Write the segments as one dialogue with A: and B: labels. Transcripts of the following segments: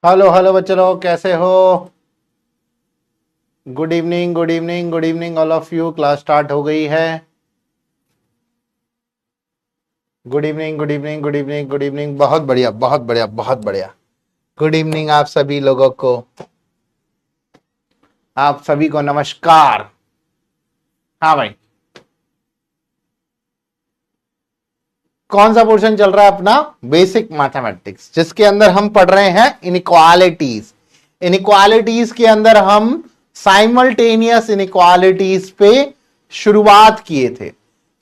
A: Hello hello बच्चे लोग, कैसे हो? Good evening, good evening, good evening all of you. Class start हो गई है। Good evening, good evening, good evening, good evening. बहुत बढ़िया, बहुत बढ़िया, बहुत बढ़िया। गुड इवनिंग आप सभी लोगों को, आप सभी को नमस्कार। हाँ भाई, कौन सा पोर्शन चल रहा है अपना? बेसिक मैथमेटिक्स, जिसके अंदर हम पढ़ रहे हैं इनइक्वालिटीज। इनइक्वालिटीज के अंदर हम साइमल्टेनियस इनइक्वालिटीज पे शुरुआत किए थे।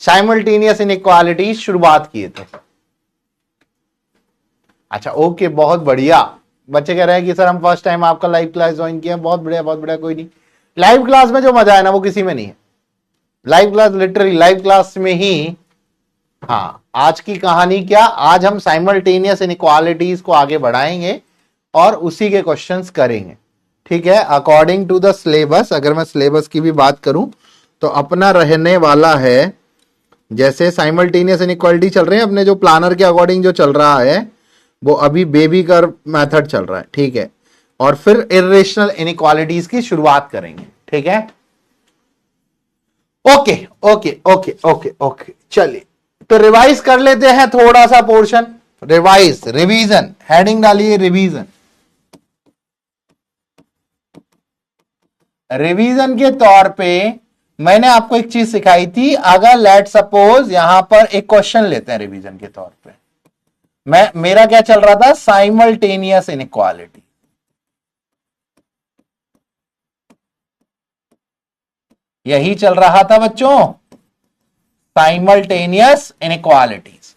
A: साइमल्टेनियस इनइक्वालिटीज शुरुआत किए थे। अच्छा, ओके, बहुत बढ़िया। बच्चे कह रहे हैं कि सर हम फर्स्ट टाइम आपका लाइव क्लास ज्वाइन किया। बहुत बढ़िया, बहुत बढ़िया। कोई नहीं, लाइव क्लास में जो मजा है ना वो किसी में नहीं है। Live class, literally live class में ही। हाँ, आज की कहानी क्या, आज हम साइमल्टेनियस इनइक्वालिटीज को आगे बढ़ाएंगे और उसी के क्वेश्चंस करेंगे। ठीक है, अकॉर्डिंग टू द सिलेबस। अगर मैं सिलेबस की भी बात करूं तो अपना रहने वाला है, जैसे साइमल्टेनियस इनइक्वालिटी चल रहे हैं अपने जो प्लानर के अकॉर्डिंग जो चल रहा है वो अभी बेबी कर्व मेथड चल रहा है। ठीक है, और फिर इर्रेशनल इनइक्वालिटीज की शुरुआत करेंगे। ठीक है, okay okay okay okay okay. चलिए तो रिवाइज कर लेते हैं थोड़ा सा पोर्शन। रिवाइज, रिवीजन, हेडिंग डालिए रिवीजन। रिवीजन के तौर पे मैंने आपको एक चीज सिखाई थी। अगर लेट सपोज यहां पर एक क्वेश्चन लेते हैं रिवीजन के तौर पे, मेरा क्या चल रहा था? Simultaneous inequality. यही चल रहा था बच्चों, साइमल्टेनियस इनइक्वालिटीज।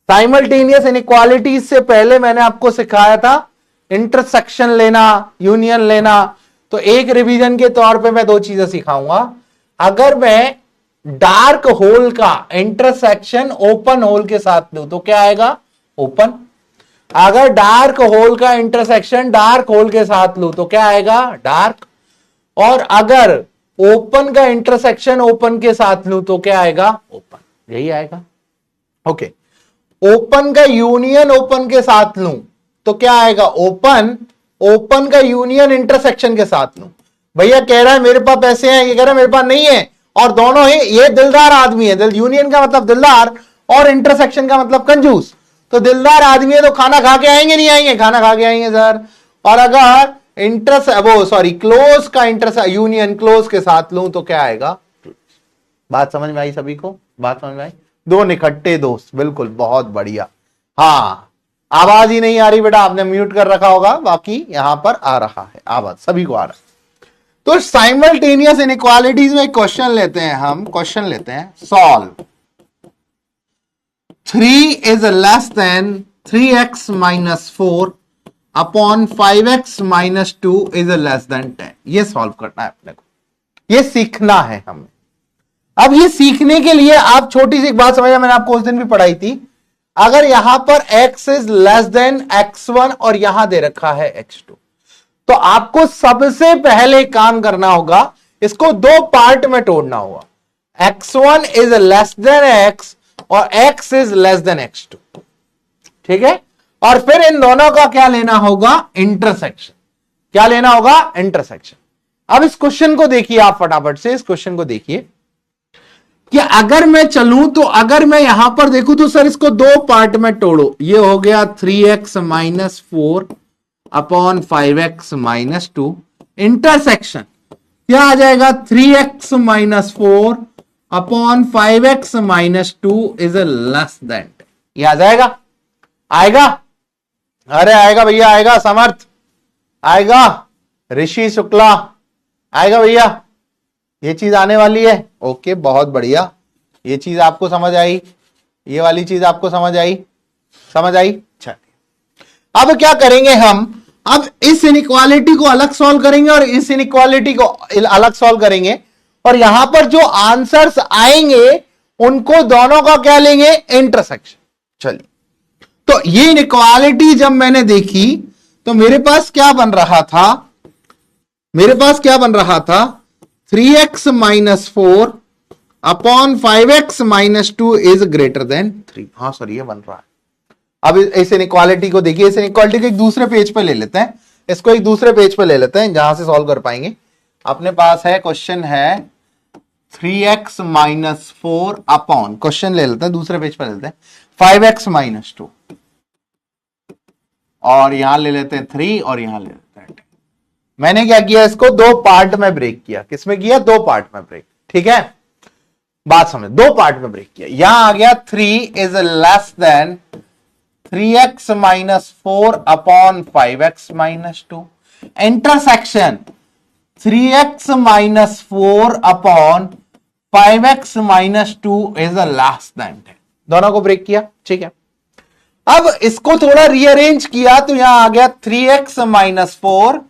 A: साइमल्टेनियस इनइक्वालिटीज से पहले मैंने आपको सिखाया था इंटरसेक्शन लेना, यूनियन लेना। तो एक रिवीजन के तौर पे मैं दो चीजें सिखाऊंगा। अगर मैं डार्क होल का इंटरसेक्शन ओपन होल के साथ लूं तो क्या आएगा? ओपन। अगर डार्क होल का इंटरसेक्शन डार्क होल के साथ लूं तो क्या आएगा? डार्क। और अगर ओपन का इंटरसेक्शन ओपन के साथ लूं तो क्या आएगा? ओपन। यही आएगा। ओके, ओपन का यूनियन ओपन के साथ लूं तो क्या आएगा? ओपन। ओपन का यूनियन इंटरसेक्शन के साथ लूं। भैया कह रहा है मेरे पास पैसे हैं, ये कह रहा है मेरे पास नहीं है, और दोनों ही ये दिलदार आदमी है। यूनियन का मतलब दिलदार और इंटरसेक्शन का मतलब कंजूस। तो दिलदार आदमी है तो खाना खा के आएंगे, नहीं आएंगे? खाना खा के आएंगे सर। और अगर क्लोज का यूनियन क्लोज के साथ लूं तो क्या आएगा? बात समझ में आई सभी को? बात समझ में आई? दो निकट्टे दोस्त, बिल्कुल, बहुत बढ़िया। हाँ, आवाज ही नहीं आ रही बेटा, आपने म्यूट कर रखा होगा, बाकी यहां पर आ रहा है, आवाज सभी को आ रहा है। तो साइमल्टेनियस इनइक्वालिटीज में क्वेश्चन लेते हैं हम। क्वेश्चन लेते हैं, solve 3 is less then 3x minus 4 upon 5x minus 2 is less then 10। ये सॉल्व करना है अपने को, ये सीखना है हमें। अब ये सीखने के लिए आप छोटी सी एक बात समझिए, मैंने आपको उस दिन भी पढ़ाई थी। अगर यहां पर x is less then x1 और यहां दे रखा है x2, तो आपको सबसे पहले काम करना होगा, इसको दो पार्ट में तोड़ना होगा। x1 is less than x और x is less then x2। ठीक है, और फिर इन दोनों का क्या लेना होगा? इंटरसेक्शन। क्या लेना होगा? इंटरसेक्शन। अब इस क्वेश्चन को देखिए आप फटाफट से, इस क्वेश्चन को देखिए कि अगर मैं चलूं तो अगर मैं यहां पर देखूं तो सर इसको दो पार्ट में तोड़ो। ये हो गया 3x minus 4 upon 5x minus 2। Intersection क्या आ जाएगा? 3x minus 4 upon 5x minus 2 is less then. ये आ जाएगा? आएगा? अरे आएगा भैया, आएगा। समर्थ आएगा, ऋषि शुक्ला आएगा भैया, ये चीज आने वाली है। ओके, बहुत बढ़िया। ये चीज आपको समझ आई, ये वाली चीज आपको समझ आई? समझ आई? अच्छा, अब क्या करेंगे हम? अब इस इनइक्वालिटी को अलग सॉल्व करेंगे और इस इनइक्वालिटी को अलग सॉल्व करेंगे, और यहां पर जो आंसर्स आएंगे उनको दोनों का क्या लेंगे? इंटरसेक्शन। चलिए, तो ये इनइक्वालिटी जब मैंने देखी तो मेरे पास क्या बन रहा था? मेरे पास क्या बन रहा था? 3x minus 4 upon 5x minus 2 is greater then 3। हाँ सर, ये बन रहा है। अब इस इनइक्वालिटी को देखिए, इस इनइक्वालिटी को एक दूसरे पेज पे ले लेते हैं इसको एक दूसरे पेज पे ले लेते हैं जहां से सॉल्व कर पाएंगे। अपने पास है क्वेश्चन है 3x माइनस 4 अपॉन, क्वेश्चन ले लेते हैं दूसरे पेज पे ले लेते हैं 5x माइनस 2, और यहां ले लेते हैं 3 और यहां ले लेते हैं 10। मैंने क्या किया, इसको दो पार्ट में ब्रेक किया। किसमें किया? दो पार्ट में ब्रेक। ठीक है, बात समझ, दो पार्ट में ब्रेक किया। यहां आ गया 3 is less then 3x minus 4 upon 5x minus 2। Intersection 3x minus 4 upon 5x minus 2 is less then 10। दोनों को ब्रेक किया। ठीक है, अब इसको थोड़ा रीअरेंज किया तो यहां आ गया 3x minus 4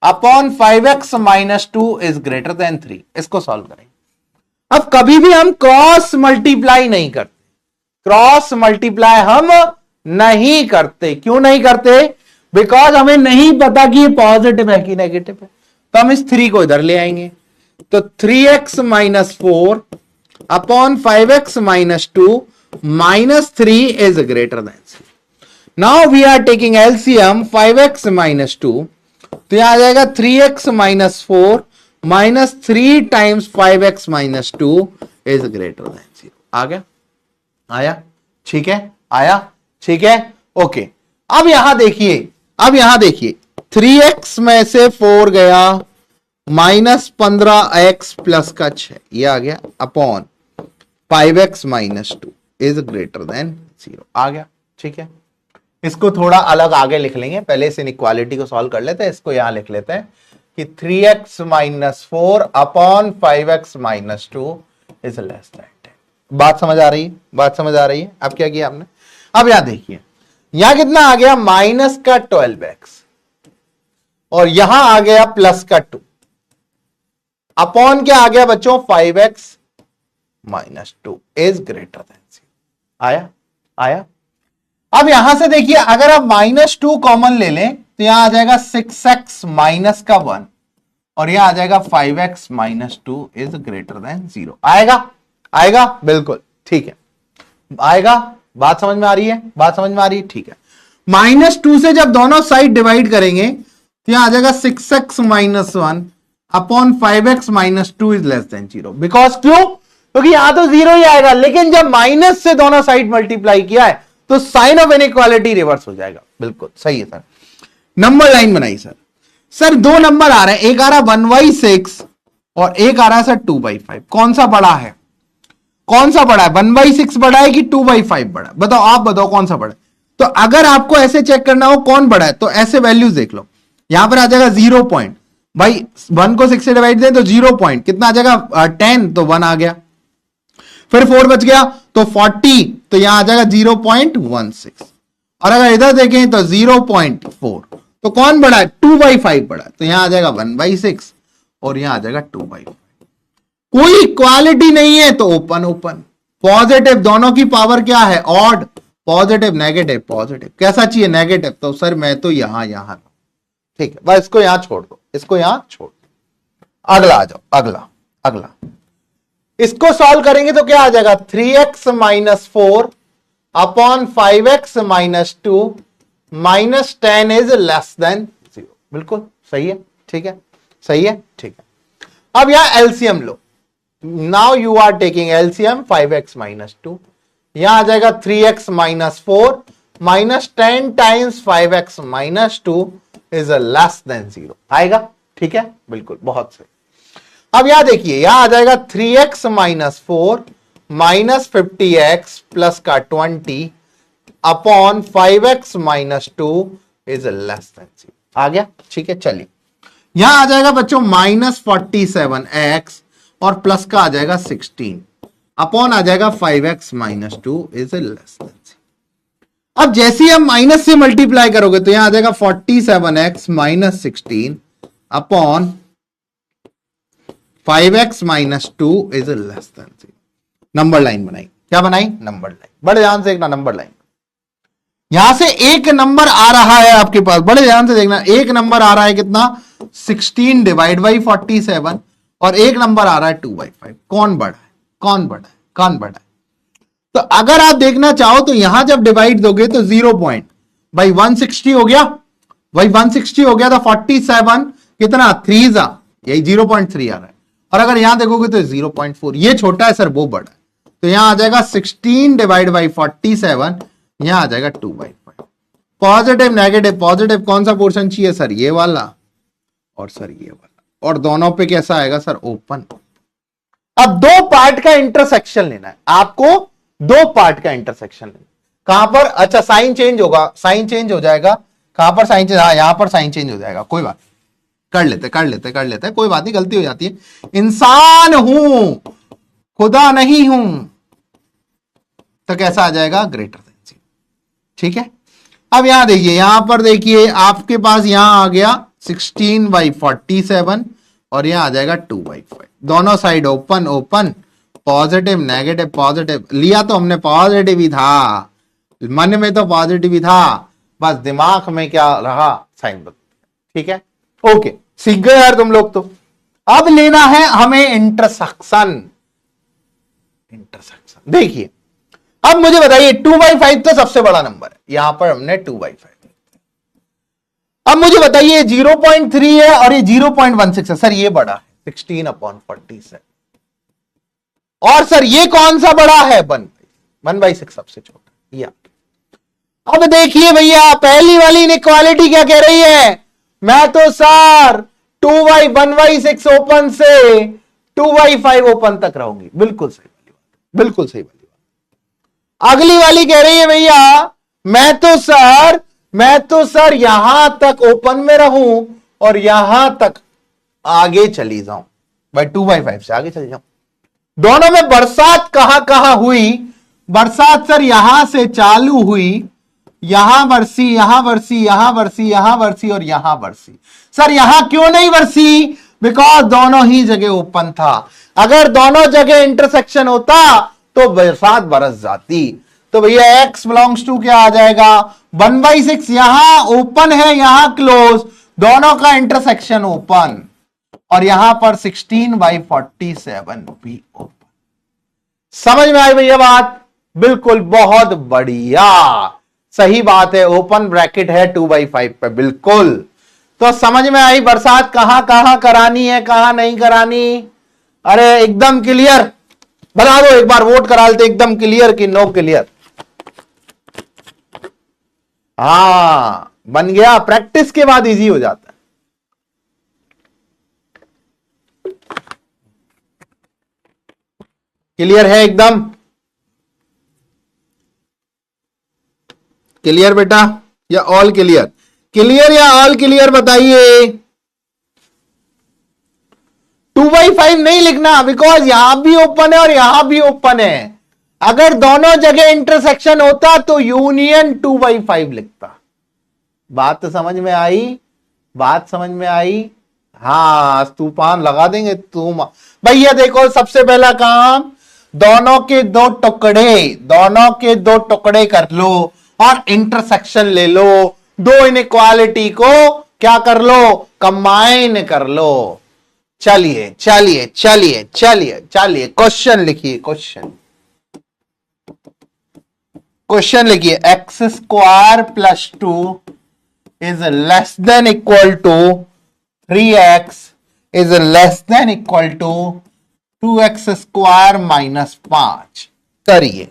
A: upon 5x minus 2 is greater then 3। इसको सॉल्व करेंगे। अब कभी भी हम क्रॉस मल्टीप्लाई नहीं करते, क्रॉस मल्टीप्लाई हम नहीं करते। क्यों नहीं करते? बिकॉज हमें नहीं पता कि ये पॉजिटिव है कि नेगेटिव है। तो हम इस 3 को इधर ले आएंगे, तो 3x minus 4 upon 5x minus 2 minus 3 is greater than 0. Now we are taking LCM 5x minus 2, तो यहां आ जाएगा 3x minus 4 minus 3 times 5x minus 2 is greater than 0. आ गया? आया? ठीक है, आया? ठीक है, ओके। अब यहां देखिए 3x में से 4 गया, माइनस 15x प्लस का 6 ये आ गया upon 5x minus 2 is greater then 0। आ गया? ठीक है, इसको थोड़ा अलग आगे लिख लेंगे। पहले इस इनइक्वालिटी को सॉल्व कर लेते हैं। इसको यहां लिख लेते हैं कि 3x minus 4 upon 5x minus 2 is less then 10। बात समझ आ रही है? बात समझ आ रही है? अब क्या किया हमने? अब यहां देखिए, यहां कितना आ गया? माइनस का 12x और यहां आ गया प्लस का 2 अपॉन क्या आ गया बच्चों? 5x minus 2 is greater then 0। आया? आया? अब यहां से देखिए, अगर आप माइनस 2 कॉमन ले लें तो यहां आ जाएगा 6x माइनस का 1 और यहां आ जाएगा 5x minus 2 is greater then 0। आएगा? आएगा? बिल्कुल ठीक है, आएगा। बात समझ में आ रही है? बात समझ में आ रही है? ठीक है। माइनस 2 से जब दोनों साइड डिवाइड करेंगे तो यहां आ जाएगा 6x minus 1 upon 5x minus 2 is less than 0। Because क्यों? क्योंकि यहां तो 0 ही आएगा, लेकिन जब माइनस से दोनों साइड मल्टीप्लाई किया है तो साइन ऑफ इनइक्वालिटी रिवर्स हो जाएगा। बिल्कुल सही है सर। नंबर लाइन बनाई सर। सर दो नंबर आ रहे हैं, एक आ रहा 1/6 और एक आ रहा है सर 2/5। कौन सा बड़ा है? कौन सा बड़ा है? 1/6 बड़ा है कि 2/5 बड़ा है? बताओ, आप बताओ कौन सा बड़ा है। तो अगर आपको ऐसे चेक करना हो कौन बड़ा है तो ऐसे वैल्यूज देख लो। यहां पर आ जाएगा 0 पॉइंट, भाई 1 को 6 से डिवाइड दें तो 0 पॉइंट, कितना आ जाएगा 10, तो 1 आ गया। फिर 4 बच गया तो 40, तो यहां आ जाएगा 0.16। और अगर इधर देखें तो 0.4, तो कौन बड़ा है? 2/5 बड़ा है, तो यहां आ जाएगा 1/6 और यहां आ जाएगा 2/5। कोई इक्वालिटी नहीं है तो ओपन ओपन। पॉजिटिव, दोनों की पावर क्या है? ऑड। पॉजिटिव नेगेटिव, पॉजिटिव कैसा चाहिए? नेगेटिव। तो सर मैं तो यहां ठीक है, बस इसको यहां छोड़ दो, इसको यहां छोड़ दो। अगला आ जाओ, अगला इसको सॉल्व करेंगे तो क्या आ जाएगा? 3x minus 4 upon 5x minus 2 minus 10 is less than 0। बिल्कुल सही है, ठीक है, सही है, ठीक है। अब यहां एलसीएम लो। Now you are taking LCM 5x minus 2, यहां आ जाएगा 3x minus 4 minus 10 times 5x minus 2 is less than 0। आएगा? ठीक है, बिल्कुल, बहुत सही। अब यहां देखिए, यहां आ जाएगा 3x minus 4 minus 50x plus का 20 upon 5x minus 2 is less than 0। आ गया? ठीक है, चलिए यहां आ जाएगा बच्चों माइनस 47x और प्लस का आ जाएगा 16 अपॉन आ जाएगा 5x minus 2 is less than 0। अब जैसे ही हम माइनस से मल्टीप्लाई करोगे तो यहां आ जाएगा 47x minus 16 upon 5x minus 2 is less than 0। Number line बनाई। क्या बनाई? Number line. बड़े ध्यान से देखना, नंबर लाइन। यहां से एक नंबर आ रहा है आपके पास, बड़े ध्यान से देखना। एक नंबर आ रहा है कितना? 16 डिवाइड बाई 47 और एक नंबर आ रहा है 2/5। कौन बड़ा है? कौन बड़ा है? कौन बड़ा है? तो अगर आप देखना चाहो तो यहां जब डिवाइड दोगे तो 0 पॉइंट बाई 160 हो गया, वही 160 हो गया था 47, कितना 3 जा, यही 0.3 आ रहा है। और अगर यहां देखोगे तो 0.4, ये छोटा है सर वो बड़ा है, तो यहां आ जाएगा 16 डिवाइड बाई 47, यहां आ जाएगा 2/5। पॉजिटिव नेगेटिव, पॉजिटिव कौन सा पोर्शन चाहिए सर, ये वाला और सर ये वाला, और दोनों पे कैसा आएगा सर, ओपन। अब दो पार्ट का इंटरसेक्शन लेना है आपको, दो पार्ट का इंटरसेक्शन लेना, कहां पर, अच्छा साइन चेंज होगा, साइन चेंज हो जाएगा, कहां पर साइन चेंज, हाँ यहां पर साइन चेंज हो जाएगा, कोई बात कर लेते, कोई बात नहीं, गलती हो जाती है, इंसान हूं खुदा नहीं हूं, तो कैसा आ जाएगा, ग्रेटर देन 0, ठीक है। अब यहां देखिए, यहां पर देखिए आपके पास यहां आ गया 16/47 और यहां आ जाएगा 2/5, दोनों side open open, positive negative positive, लिया तो हमने पॉजिटिव ही था, मन में तो पॉजिटिव ही था, बस दिमाग में क्या रहा, साइन बदल, ठीक है, ओके, सीख गए यार तुम लोग। तो अब लेना है हमें इंटरसेक्शन, देखिए अब मुझे बताइए 2/5 तो सबसे बड़ा नंबर है, यहां पर हमने 2/5, अब मुझे बताइए 0.3 है और ये 0.16 है, सर ये बड़ा है 16/47, और सर ये कौन सा बड़ा है, 1/6 सबसे छोटा, ये। अब देखिए भैया पहली वाली इनइक्वालिटी क्या कह रही है, मैं तो सर 1/6 ओपन से 2/5 ओपन तक रहूंगी, बिल्कुल सही वाली बात, बिल्कुल सही वाली बात। अगली वाली कह रही है भैया मैं तो सर यहां तक ओपन में रहूं और यहां तक आगे चली जाऊं, भाई 2/5 से आगे चली जाऊं। दोनों में बरसात कहां हुई, बरसात सर यहां से चालू हुई, यहां बरसी, यहां बरसी, यहां बरसी, यहां बरसी और यहां बरसी। सर यहां क्यों नहीं बरसी, बिकॉज दोनों ही जगह ओपन था, अगर दोनों जगह इंटरसेक्शन होता तो बरसात बरस जाती। तो भैया x बिलोंग्स टू क्या आ जाएगा, 1/6, यहां ओपन है यहां क्लोज, दोनों का इंटरसेक्शन ओपन, और यहां पर 16/47 भी ओपन। समझ में आई भैया बात, बिल्कुल बहुत बढ़िया, सही बात है, ओपन ब्रैकेट है 2/5 पे, बिल्कुल। तो समझ में आई बरसात कहां करानी है, कहां नहीं करानी, अरे एकदम क्लियर, बता दो एक बार, वोट करा लेते एकदम क्लियर कि नो क्लियर। हाँ बन गया, प्रैक्टिस के बाद इजी हो जाता है। क्लियर है एकदम, क्लियर बेटा या ऑल क्लियर, क्लियर या ऑल क्लियर बताइए। 2/5 नहीं लिखना, बिकॉज यहां भी ओपन है और यहां भी ओपन है, अगर दोनों जगह इंटरसेक्शन होता तो यूनियन 2/5 लिखता। बात तो समझ में आई, बात समझ में आई, हाँ तूफान लगा देंगे तुम भैया। देखो सबसे पहला काम, दोनों के दो टुकड़े कर लो और इंटरसेक्शन ले लो, दो इनइक्वालिटी को क्या कर लो, कंबाइन कर लो। चलिए चलिए चलिए चलिए चलिए क्वेश्चन लिखिए, क्वेश्चन लिखिए, x² + 2 is less than equal to 3x is less than equal to 2x² - 5 करिए,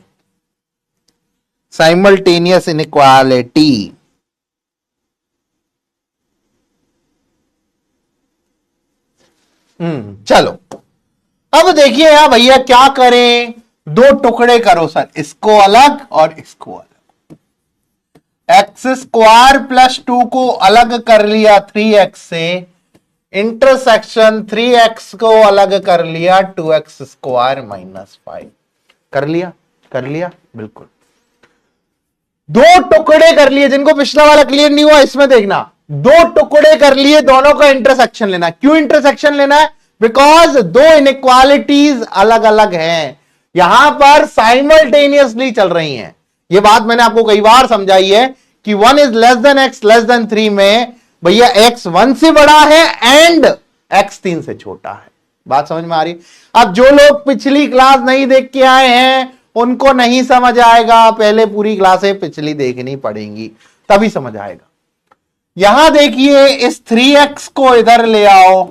A: साइमल्टेनियस इनइक्वालिटी। चलो अब देखिए यहां भैया क्या करें, दो टुकड़े करो सर, इसको अलग और इसको अलग। x² + 2 को अलग कर लिया 3x से, इंटरसेक्शन 3x को अलग कर लिया 2x² - 5 कर लिया बिल्कुल। दो टुकड़े कर लिए, जिनको पिछला वाला क्लियर नहीं हुआ इसमें देखना, दो टुकड़े कर लिए, दोनों का इंटरसेक्शन लेना। क्यों इंटरसेक्शन लेना है, बिकॉज दो इनइक्वालिटीज अलग अलग हैं, यहां पर साइमल्टेनियसली चल रही हैं। यह बात मैंने आपको कई बार समझाई है कि 1 is less than x less than 3 में भैया x 1 से बड़ा है एंड x 3 से छोटा है। बात समझ में आ रही। अब जो लोग पिछली क्लास नहीं देख के आए हैं उनको नहीं समझ आएगा, पहले पूरी क्लासें पिछली देखनी पड़ेंगी तभी समझ आएगा। यहां देखिए इस 3x को इधर ले आओ,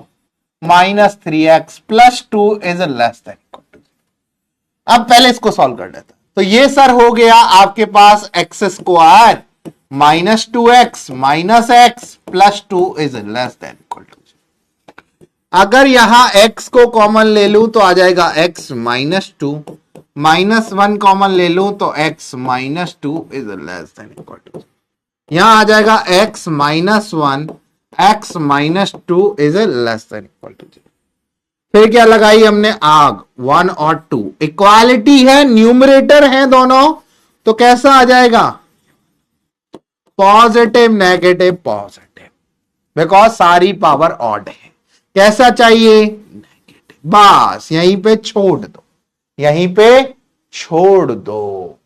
A: -3x + 2 is less than equal to. अब पहले इसको सॉल्व कर लेते हैं। तो ये सर हो गया आपके पास x square -2x -x + 2 is less than equal to. अगर यहां x को कॉमन ले लूं तो आ जाएगा x -2, -1 कॉमन ले लूं तो x -2 is less than equal to. यहां आ जाएगा x -1 x -2 is less than equal to. फिर क्या लगाई हमने, आग 1 और 2 इक्वालिटी है, न्यूमरेटर है दोनों, तो कैसा आ जाएगा, पॉजिटिव नेगेटिव पॉजिटिव, बिकॉज सारी पावर ऑड है। कैसा चाहिए, नेगेटिव। बस यहीं पे छोड़ दो, यहीं पे छोड़ दो।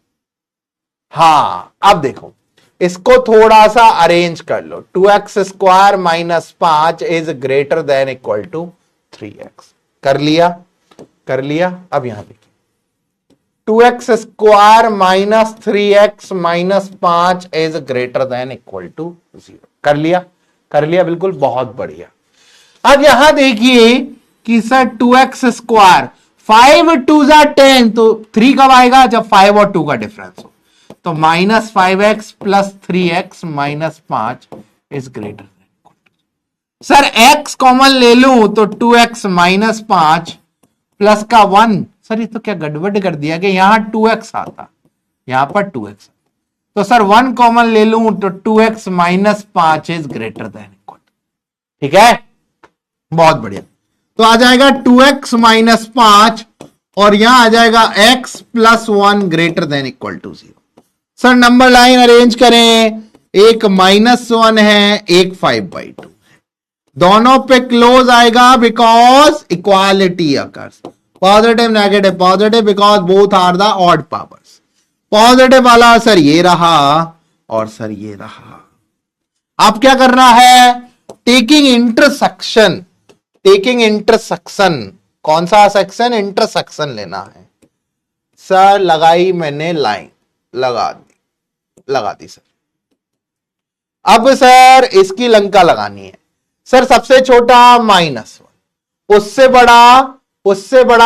A: हाँ अब देखो इसको थोड़ा सा अरेंज कर लो। 2x square -5 is greater than equal to 3x। कर लिया, कर लिया। अब यहां देखिए 2x square -3x -5 is greater than equal to 0। कर लिया, कर लिया, बिल्कुल, बहुत बढ़िया। अब यहां देखिए कि सर 2x स्क्वायर 5 2 10, तो 3 कब आएगा, जब 5 और 2 का डिफरेंस हो। तो -5x + 3x -5 is greater then. Sir x common ले लूं तो 2x -5 प्लस का 1। सर ये तो क्या गड़बड़ कर दिया कि यहां 2x आता, यहां पर 2x। तो सर 1 कॉमन ले लूं तो 2x -5 is greater than equal. ठीक है, बहुत बढ़िया। तो आ जाएगा 2x -5 और यहां आ जाएगा x + 1 greater than equal to 0। Sir number line arrange करें, एक -1 है, एक 5/2, दोनों पे क्लोज आएगा because equality occurs. Positive negative positive because both are the odd powers. Positive वाला सर ये रहा और सर ये रहा। आप क्या करना है, टेकिंग इंटरसेक्शन, टेकिंग इंटरसेक्शन। कौन सा सेक्शन, इंटरसेक्शन लेना है। सर लगाई मैंने लाइन, लगा दी सर। अब सर इसकी लंका लगानी है। सर सबसे छोटा -1, उससे बड़ा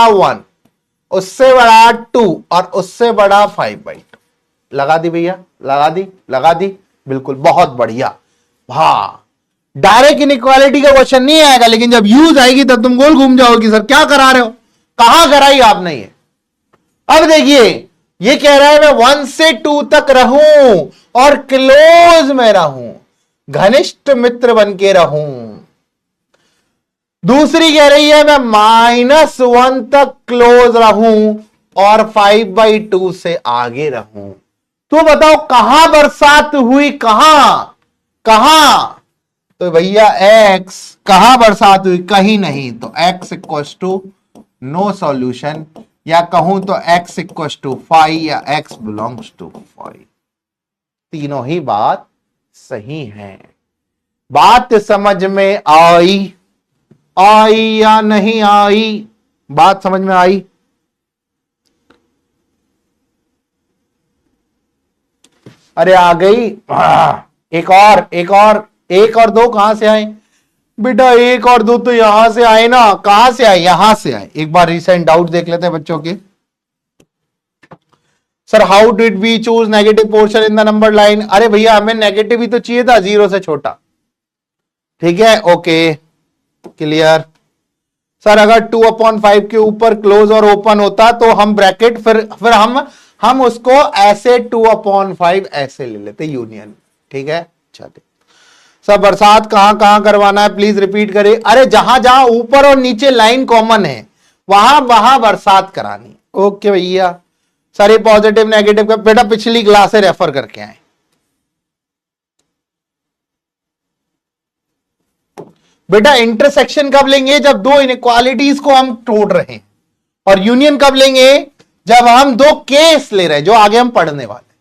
A: 1, उससे बड़ा 2 और उससे बड़ा 5/2। लगा दी भैया, लगा दी, बिल्कुल, बहुत बढ़िया। हाँ, डायरेक्ट इनइक्वालिटी का क्वेश्चन नहीं आएगा, लेकिन जब यूज आएगी तब तुम गोल घूम जाओगी, सर क्या करा रहे हो, कहां कराई आपने ये। अब देखिए ये कह रहा है मैं 1 से 2 तक रहूं और क्लोज में रहूं, घनिष्ठ मित्र बन के रहूं। दूसरी कह रही है मैं -1 तक क्लोज रहूं और 5/2 से आगे रहूं। तो बताओ कहां बरसात हुई, कहां। तो भैया x कहां बरसात हुई, कहीं नहीं। तो x = नो सॉल्यूशन, या कहूं तो x = 5 या x बिलोंग्स टू 5। तीनों ही बात सही है। बात समझ में आई या नहीं आई, बात समझ में आई। अरे आ गई। एक और दो कहां से आए बेटा, 1 और 2 तो यहां से आए ना, कहां से आए, यहां से आए। एक बार रिसेंट डाउट देख लेते हैं बच्चों के। Sir how did we choose negative portion in the number line. अरे भैया हमें नेगेटिव ही तो चाहिए था, 0 से छोटा। ठीक है, ओके, क्लियर। सर अगर 2/5 के ऊपर क्लोज और ओपन होता तो हम ब्रैकेट फिर हम उसको ऐसे 2/5 ऐसे ले लेते यूनियन। ठीक है, चलिए। सर बरसात कहां कहां करवाना है, प्लीज रिपीट करिए। अरे जहां जहां ऊपर और नीचे लाइन कॉमन है वहां बरसात करानी। ओके भैया। सर ये पॉजिटिव नेगेटिव का बेटा पिछली क्लास से रेफर करके आए। बेटा इंटरसेक्शन कब लेंगे, जब दो इनइक्वालिटीज को हम तोड़ रहे हैं। और यूनियन कब लेंगे, जब हम दो केस ले रहे हैं जो आगे हम पढ़ने वाले।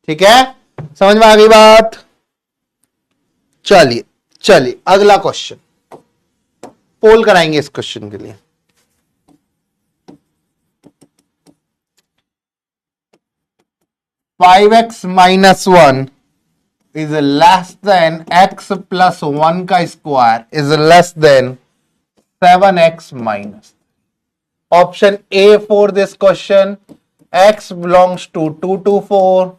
A: ठीक है, समझ में आ गई बात। चलिए अगला क्वेश्चन पोल कराएंगे इस क्वेश्चन के लिए। -5x - 1 is less than x plus 1 का square is less than 7x minus. Option A for this question, x belongs to 2 to 4.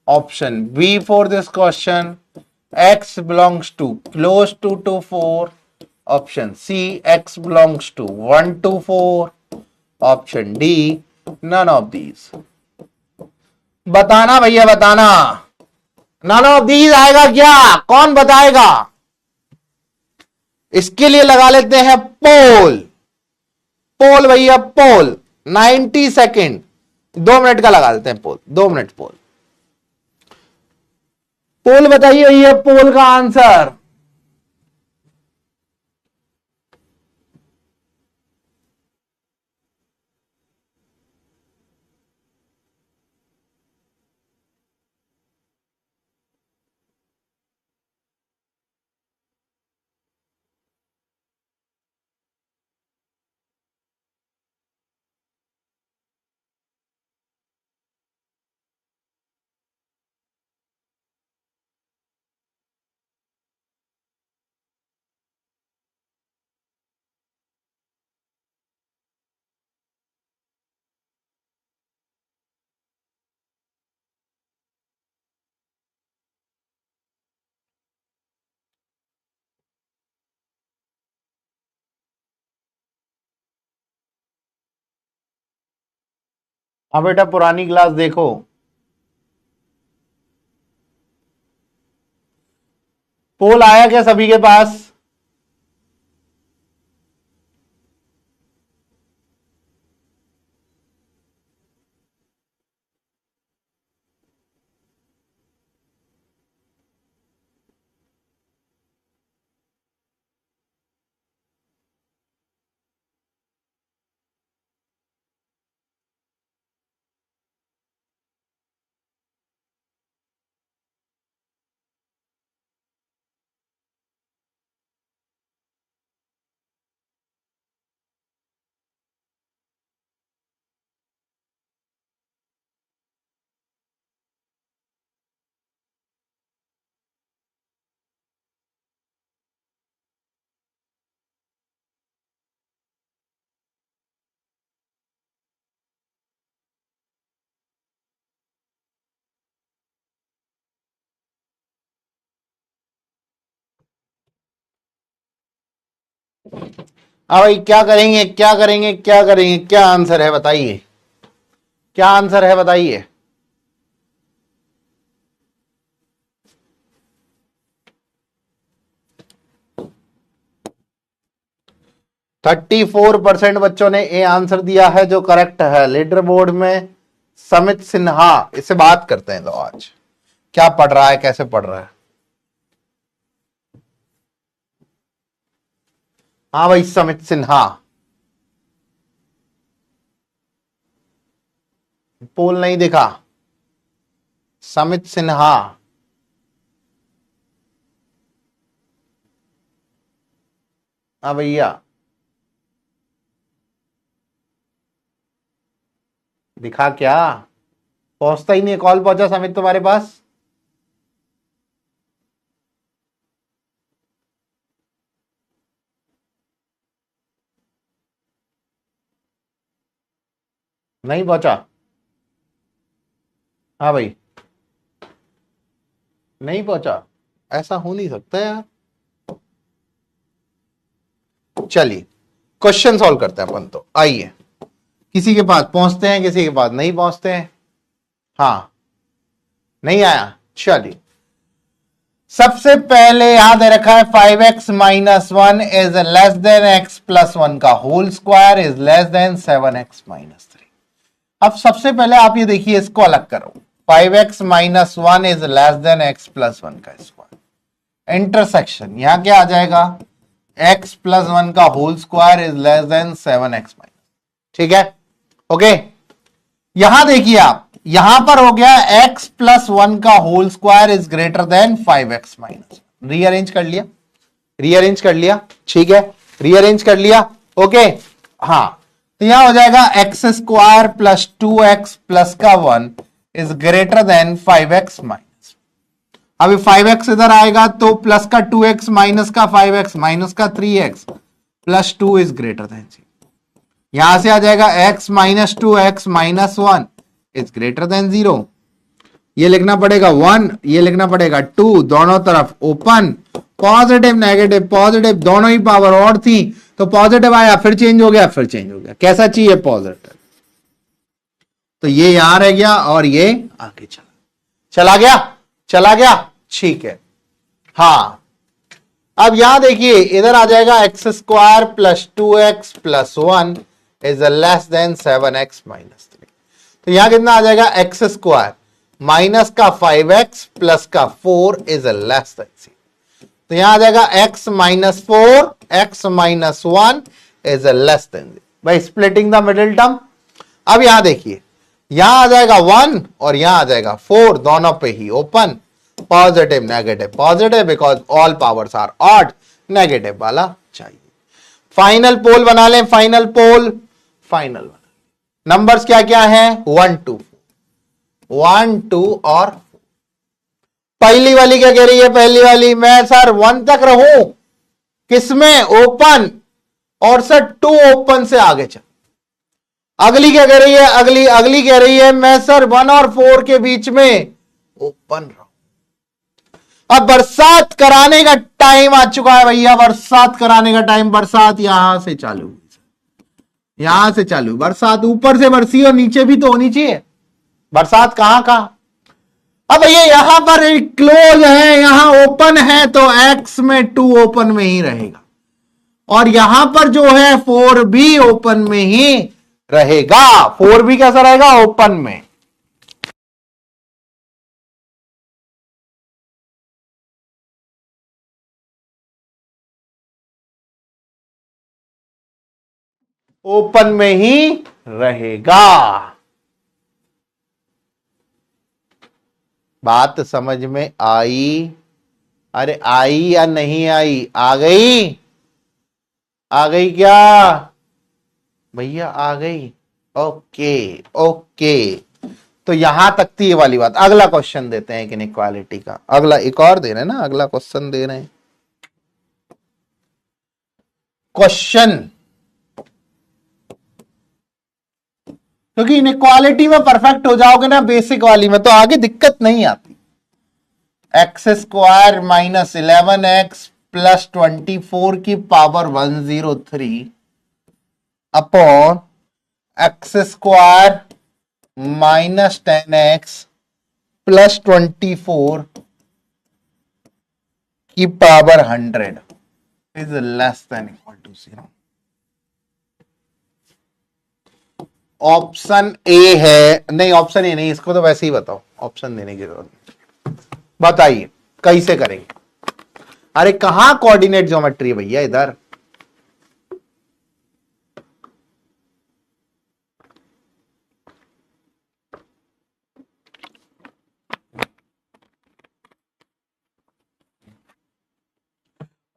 A: Option B for this question, x belongs to close to 4. Option C, x belongs to 1 to 4. Option D, none of these. बताना भैया बताना, none of these आएगा क्या? कौन बताएगा? इसके लिए लगा लेते हैं पोल। पोल भैया पोल, 90 सेकेंड, 2 मिनट का लगा लेते हैं पोल, 2 मिनट पोल। पोल बताइए भैया, पोल का आंसर। हाँ बेटा, पुरानी क्लास देखो। पोल आया क्या सभी के पास? हाँ भाई, क्या करेंगे क्या करेंगे क्या करेंगे, क्या आंसर है बताइए, क्या आंसर है बताइए। 34% बच्चों ने ए आंसर दिया है, जो करेक्ट है लीडर बोर्ड में। समित सिन्हा, इससे बात करते हैं। तो आज क्या पढ़ रहा है, कैसे पढ़ रहा है? हाँ भाई, समित सिन्हा। पोल नहीं दिखा? समित सिन्हा। हाँ भैया, दिखा क्या? पहुंचता ही नहीं है। कॉल पहुंचा समित तुम्हारे पास? नहीं पहुंचा? हाँ भाई, नहीं पहुंचा। ऐसा हो नहीं सकता यार। चलिए क्वेश्चन सॉल्व करते हैं अपन। तो आइए, किसी के पास पहुंचते हैं, किसी के पास नहीं पहुंचते हैं। हाँ, नहीं आया। चलिए, सबसे पहले यहां दे रखा है 5x minus 1 is less than x plus 1 का whole square is less than 7x minus 3। अब सबसे पहले आप ये देखिए, इसको अलग करो। 5x minus 1 is less than x plus 1 का स्क्वायर, इंटरसेक्शन यहां क्या आ जाएगा? x प्लस 1 का whole square is less than 7x minus. ठीक है, ओके। यहां देखिए आप, यहां पर हो गया x प्लस 1 का whole square is greater than 5x minus. Rearrange कर लिया, रीअरेंज कर लिया। ठीक है, रीअरेंज कर लिया। ओके, हाँ, तो यहां हो जाएगा x square plus 2x plus का 1 is greater than 5x minus. अभी 5x इधर आएगा तो प्लस का 2x माइनस का 5x माइनस का 3x plus 2 is greater then 0। यहां से आ जाएगा x minus 2x minus 1 is greater then 0। ये लिखना पड़ेगा 1, ये लिखना पड़ेगा 2, दोनों तरफ ओपन, पॉजिटिव नेगेटिव दोनों ही पावर और थी तो पॉजिटिव आया, फिर चेंज हो गया, फिर चेंज हो गया। कैसा चाहिए? पॉजिटिव। तो ये यहां रह गया और ये आगे चला गया, चला गया। ठीक है। हाँ, अब यहां देखिए इधर आ जाएगा x square plus 2x plus 1 is less than 7x minus 3। तो यहां कितना आ जाएगा? एक्स स्क्वायर माइनस का 5x प्लस का 4 इज लेस देन 0। तो यहां आ जाएगा x minus 4 x minus 1 is less than 0। By splitting the middle term. अब यहां देखिए, यहां आ जाएगा 1 और यहां आ जाएगा 4, दोनों पे ही open, positive positive because all powers are odd, negative वाला चाहिए। फाइनल पोल बना लें, फाइनल पोल, फाइनल नंबर्स क्या क्या है? 1 2 1 2 और 4। पहली वाली क्या कह रही है? पहली वाली मैं सर 1 तक रहूं किसमें? ओपन, और सर 2 ओपन से आगे चल। अगली क्या कह रही है? अगली कह रही है मैं सर 1 और 4 के बीच में ओपन रहूं। अब बरसात कराने का टाइम आ चुका है भैया, बरसात कराने का टाइम। बरसात यहां से चालू, यहां से चालू, बरसात ऊपर से बरसी और नीचे भी तो होनी चाहिए। बरसात कहां कहां? अब भैया यहां पर क्लोज है, यहां ओपन है, तो x में 2 ओपन में ही रहेगा, और यहां पर जो है 4 भी ओपन में ही रहेगा। 4 भी कैसा रहेगा? ओपन में। ओपन में ही रहेगा। बात समझ में आई? अरे आई या नहीं आई? आ गई? आ गई क्या भैया? आ गई। ओके ओके, तो यहां तक थी ये वाली बात। अगला क्वेश्चन देते हैं इनइक्वालिटी का। अगला एक और दे रहे हैं ना, अगला क्वेश्चन दे रहे हैं। क्वेश्चन, क्योंकि इनइक्वालिटी में परफेक्ट हो जाओगे ना बेसिक वाली में, तो आगे दिक्कत नहीं आती। X square minus 11x plus 24 की power 103 upon x square minus 10x plus 24 की power 100 is less than equal to 0। Option A है, नहीं ऑप्शन ए नहीं, इसको तो वैसे ही बताओ, ऑप्शन देने की जरूरत नहीं। बताइए कैसे करेंगे? अरे कहां कोऑर्डिनेट ज्योमेट्री है भैया इधर?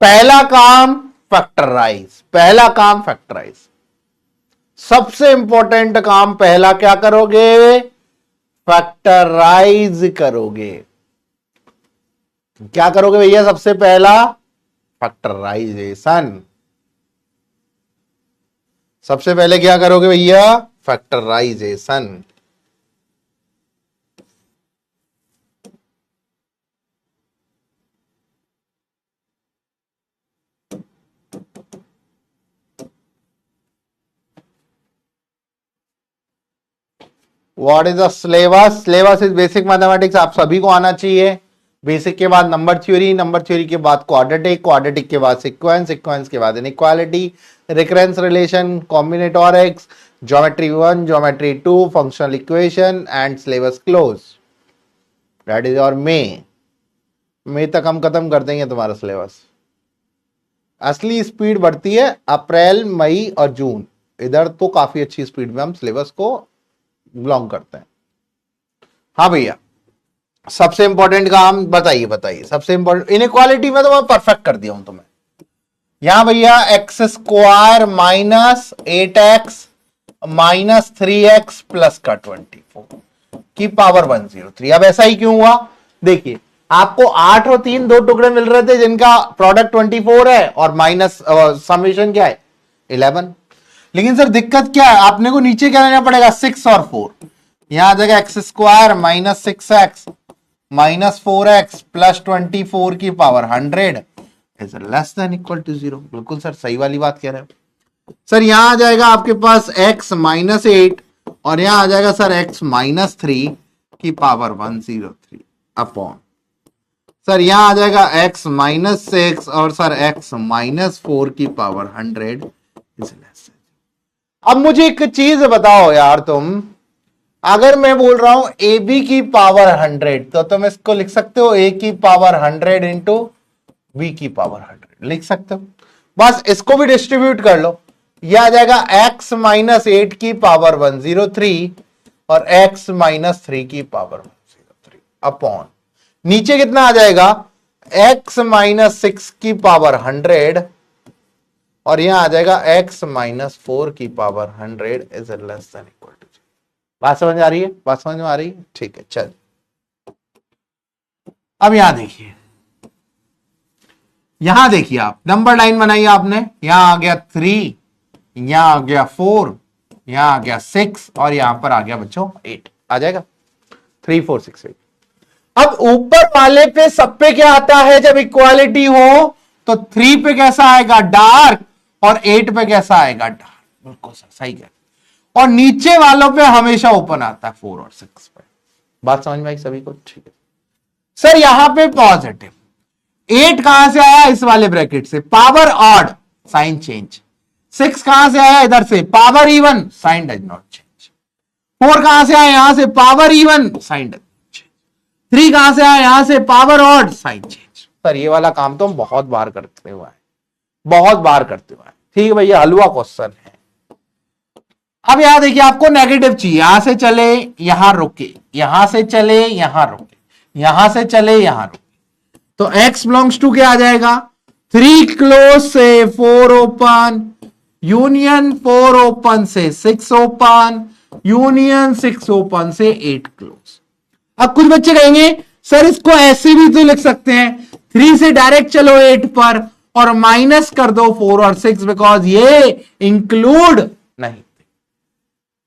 A: पहला काम फैक्टराइज, पहला काम फैक्टराइज, सबसे इंपॉर्टेंट काम पहला क्या करोगे? फैक्टराइज करोगे। क्या करोगे भैया? सबसे पहला फैक्टराइजेशन। सबसे पहले क्या करोगे भैया? Factorization. What is the syllabus? Syllabus is basic mathematics, आप सभी को आना चाहिए। बेसिक के बाद नंबर थ्योरी, नंबर थ्योरी के बाद क्वाड्रेटिक, क्वाड्रेटिक के बाद सीक्वेंस, सीक्वेंस के बाद inequality, recurrence relation, combinatorics, geometry 1, geometry 2, functional equation and syllabus close. That is your मई तक हम खत्म कर देंगे तुम्हारा सिलेबस। असली स्पीड बढ़ती है अप्रैल, मई और जून, इधर तो काफी अच्छी स्पीड में हम सिलेबस को बिलोंग करते हैं। हाँ भैया, सबसे इंपॉर्टेंट काम बताइए, बताइए सबसे इंपॉर्टेंट। इनइक्वालिटी में तो मैं परफेक्ट कर दिया हूं तुम्हें। यहां भैया x square minus 8x minus 3x plus का 24 की पावर 103। अब ऐसा ही क्यों हुआ? देखिए आपको 8 और 3 दो टुकड़े मिल रहे थे जिनका प्रोडक्ट 24 है और माइनस समेशन क्या है 11। लेकिन सर दिक्कत क्या है, आपने को नीचे क्या लेना पड़ेगा 6 और 4, यहां आ जाएगा x square minus 6x minus 4x plus 24 की power 100 is less than equal to 0। बिल्कुल सर सही वाली बात कह रहे हैं सर। यहां आ जाएगा आपके पास x माइनस 8 और यहां आ जाएगा सर x माइनस 3 की पावर 103 अपॉन सर यहां आ जाएगा x माइनस 6 और सर x माइनस 4 की पावर 100 इज लेस। अब मुझे एक चीज बताओ यार, तुम अगर मैं बोल रहा हूं ए बी की पावर 100 तो तुम इसको लिख सकते हो a की पावर 100 इंटू बी की पावर 100 लिख सकते हो। बस इसको भी डिस्ट्रीब्यूट कर लो, यह आ जाएगा x माइनस 8 की पावर 103 और x माइनस 3 की पावर 103 अपॉन नीचे कितना आ जाएगा x माइनस 6 की पावर 100 और यहां आ जाएगा x माइनस 4 की power 100 is less than equal to 0। बात समझ आ रही है? बात समझ में आ रही है? ठीक है, चल अब यहां देखिए, यहां देखिए आप नंबर लाइन बनाइए आपने, यहां आ गया 3, यहां आ गया 4, यहां आ गया 6 और यहां पर आ गया बच्चों 8 आ जाएगा 3 4 6 8। अब ऊपर वाले पे सब पे क्या आता है जब इक्वालिटी हो, तो 3 पे कैसा आएगा डार्क और 8 पे कैसा आएगा डार्क। बिल्कुल सर सही कह, और नीचे वालों पे हमेशा ओपन आता है 4 और 6 पे। बात समझ में आई सभी को? ठीक है सर। यहां पे पॉजिटिव 8 कहां से आया, इस वाले ब्रैकेट से, पावर ऑड साइन चेंज। 6 कहां से आया, इधर से, power even sign does not change. 4 कहां से आया, यहां से, power even sign does not change. 3 कहां से आया, यहां से, power odd sign change. Sir ये वाला काम तो हम बहुत बार करते हुए हैं, बहुत बार करते हुए हैं। ठीक है भैया, हलवा क्वेश्चन है। अब यहां देखिए, आपको नेगेटिव चाहिए, यहां से चले यहां रुके, यहां से चले यहां रुके, यहां से चले यहां रुके, तो x बिलोंग्स टू क्या आ जाएगा 3 क्लोज से 4 ओपन, यूनियन 4 ओपन से 6 ओपन, यूनियन 6 ओपन से 8 क्लोज। अब कुछ बच्चे कहेंगे सर इसको ऐसे भी तो लिख सकते हैं, 3 से डायरेक्ट चलो 8 पर और माइनस कर दो 4 और 6 बिकॉज ये इंक्लूड नहीं।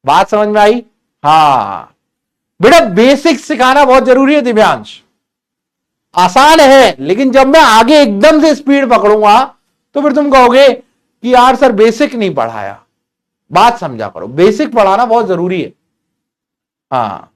A: बात समझ में आई? हाँ बेटा, बेसिक सिखाना बहुत जरूरी है दिव्यांश। आसान है, लेकिन जब मैं आगे एकदम से स्पीड पकड़ूंगा तो फिर तुम कहोगे कि यार सर बेसिक नहीं पढ़ाया। बात समझा करो, बेसिक पढ़ाना बहुत जरूरी है। हाँ,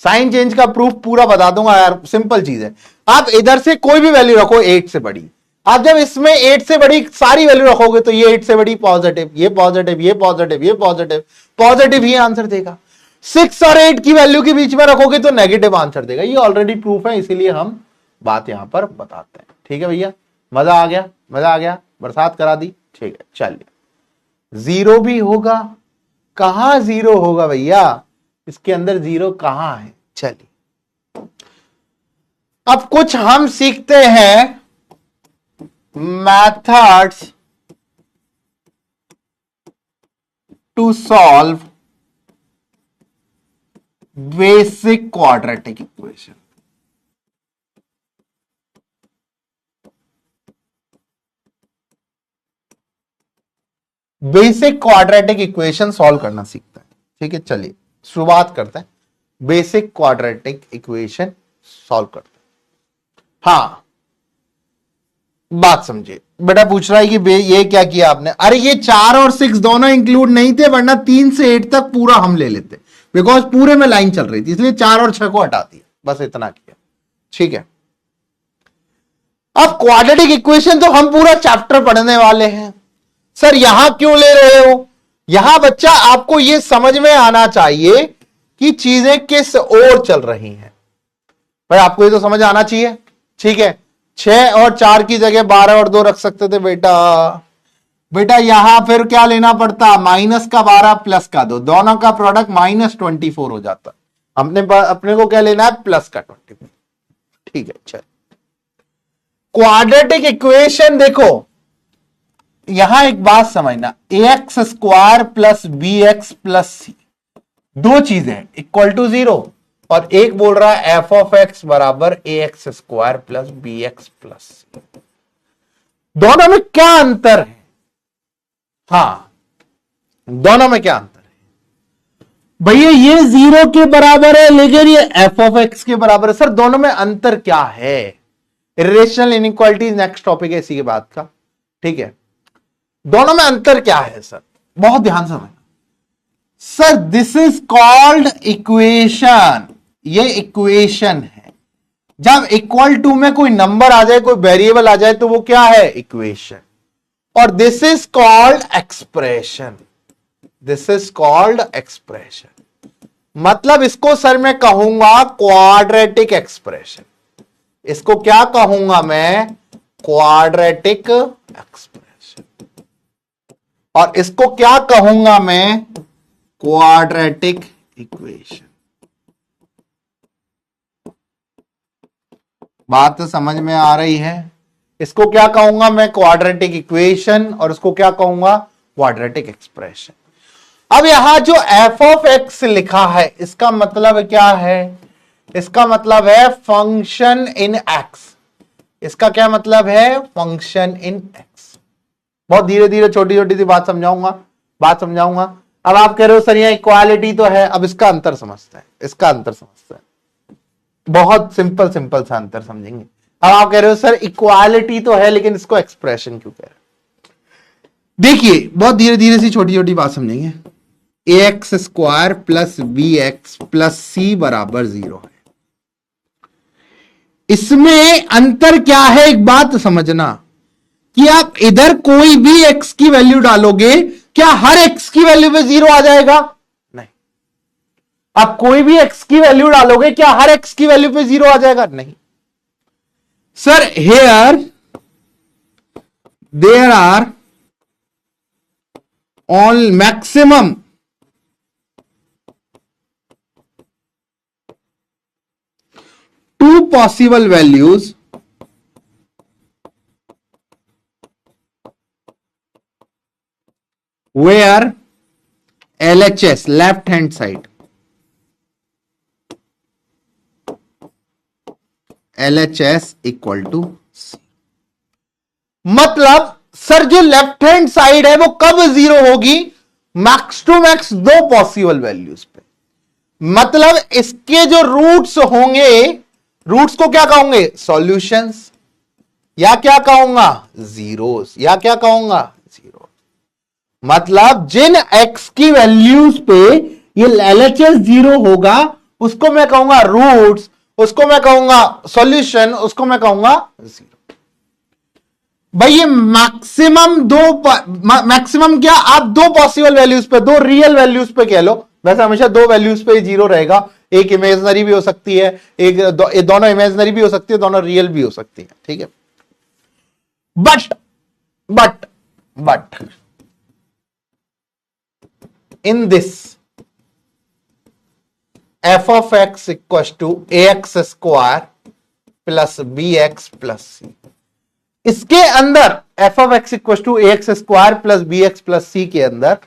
A: साइन चेंज का प्रूफ पूरा बता दूंगा यार, सिंपल चीज है। आप इधर से कोई भी वैल्यू रखो 8 से बड़ी, आप जब इसमें 8 से बड़ी सारी वैल्यू रखोगे तो ये 8 से बड़ी पॉजिटिव, ये पॉजिटिव, ये पॉजिटिव, ये पॉजिटिव, पॉजिटिव ही आंसर देगा। 6 और 8 की वैल्यू के बीच में रखोगे तो नेगेटिव आंसर देगा। ये ऑलरेडी प्रूफ है, इसीलिए हम बात यहां पर बताते हैं। ठीक है भैया, मजा आ गया? मजा आ गया? बरसात करा दी? ठीक है, चलिए। जीरो भी होगा? कहां जीरो होगा भैया, इसके अंदर जीरो कहां है? चलिए अब कुछ हम सीखते हैं methods to solve basic quadratic equation। Basic quadratic equation solve करना सीखता है। ठीक है, चलिए शुरुआत करते हैं। बेसिक क्वाड्रेटिक इक्वेशन सॉल्व करते हैं। हाँ, बात समझिए। बेटा पूछ रहा है कि ये क्या किया आपने? अरे ये 4 और 6 दोनों इंक्लूड नहीं थे, वरना 3 से 8 तक पूरा हम ले लेते, बिकॉज पूरे में लाइन चल रही थी, इसलिए 4 और 6 को हटा दिया, बस इतना किया। ठीक है, अब क्वाड्रेटिक इक्वेशन तो हम पूरा चैप्टर पढ़ने वाले हैं। सर यहां क्यों ले रहे हो? यहां बच्चा आपको यह समझ में आना चाहिए कि चीजें किस ओर चल रही हैं। भाई आपको ये तो समझ आना चाहिए। ठीक है, 6 और 4 की जगह 12 और 2 रख सकते थे बेटा। बेटा यहां फिर क्या लेना पड़ता, माइनस का 12 प्लस का 2, दोनों का प्रोडक्ट -24 हो जाता। अपने को क्या लेना है, प्लस का 24। ठीक है, चल क्वाड्रेटिक इक्वेशन देखो, यहां एक बात समझना, ax² plus bx plus c, दो चीजें इक्वल टू 0 और एक बोल रहा है एफ ऑफ एक्स बराबर A X square plus B X plus C. दोनों में क्या अंतर है? हाँ, दोनों में क्या अंतर है भैया? ये 0 के बराबर है लेकिन ये एफ ऑफ एक्स के बराबर है। सर दोनों में अंतर क्या है? रिलेशनल इनइक्वालिटी नेक्स्ट टॉपिक है इसी के बाद का, ठीक है। दोनों में अंतर क्या है सर? बहुत ध्यान से समझना sir. This is called equation. ये इक्वेशन है। जब इक्वल टू में कोई नंबर आ जाए, कोई वेरिएबल आ जाए तो वो क्या है? इक्वेशन। और this is called expression. This is called expression. मतलब इसको सर मैं कहूंगा क्वाड्रेटिक एक्सप्रेशन। इसको क्या कहूंगा मैं? Quadratic expression. और इसको क्या कहूंगा मैं? Quadratic equation. बात तो समझ में आ रही है? इसको क्या कहूंगा मैं? Quadratic equation. और इसको क्या कहूंगा? Quadratic expression. अब यहां जो एफ ऑफ एक्स लिखा है इसका मतलब क्या है? इसका मतलब है फंक्शन इन एक्स। इसका क्या मतलब है? Function in x. बहुत धीरे धीरे छोटी छोटी सी बात समझाऊंगा। अब आप कह रहे हो सर यहां इक्वालिटी तो है, अब इसका अंतर समझते हैं। इसका अंतर समझते हैं, बहुत सिंपल सा अंतर समझेंगे। अब आप कह रहे हो सर इक्वालिटी तो है लेकिन इसको एक्सप्रेशन क्यों कह रहे हो? देखिए बहुत धीरे धीरे सी छोटी छोटी बात समझेंगे। A X square plus B X plus C बराबर 0 है। इसमें अंतर क्या है? एक बात समझना कि आप इधर कोई भी एक्स की वैल्यू डालोगे, क्या हर एक्स की वैल्यू पे 0 आ जाएगा? नहीं। आप कोई भी एक्स की वैल्यू डालोगे, क्या हर एक्स की वैल्यू पे 0 आ जाएगा? नहीं। Sir here there are on maximum two possible values where LHS left hand side LHS equal to C। मतलब सर जो लेफ्ट हैंड साइड है वो कब 0 होगी? मैक्स टू मैक्स दो पॉसिबल वैल्यूज पे। मतलब इसके जो रूट्स होंगे, रूट्स को क्या कहूंगे? सॉल्यूशंस। या क्या कहूंगा? जीरोस। या क्या कहूंगा? जीरो। मतलब जिन एक्स की वैल्यूज पे ये LHS 0 होगा उसको मैं कहूंगा रूट्स, उसको मैं कहूंगा सॉल्यूशन, उसको मैं कहूंगा जीरो। भाई ये मैक्सिमम क्या? आप दो पॉसिबल वैल्यूज पे, दो रियल वैल्यूज पे कह लो। वैसे हमेशा दो वैल्यूज पे 0 रहेगा। एक इमेजिनरी भी हो सकती है, दोनों इमेजिनरी भी हो सकती है, दोनों रियल भी हो सकती है, ठीक है। But in this F of X equal to A X square plus B X plus C. इसके अंदर F of X equal to A X square plus B X plus C के अंदर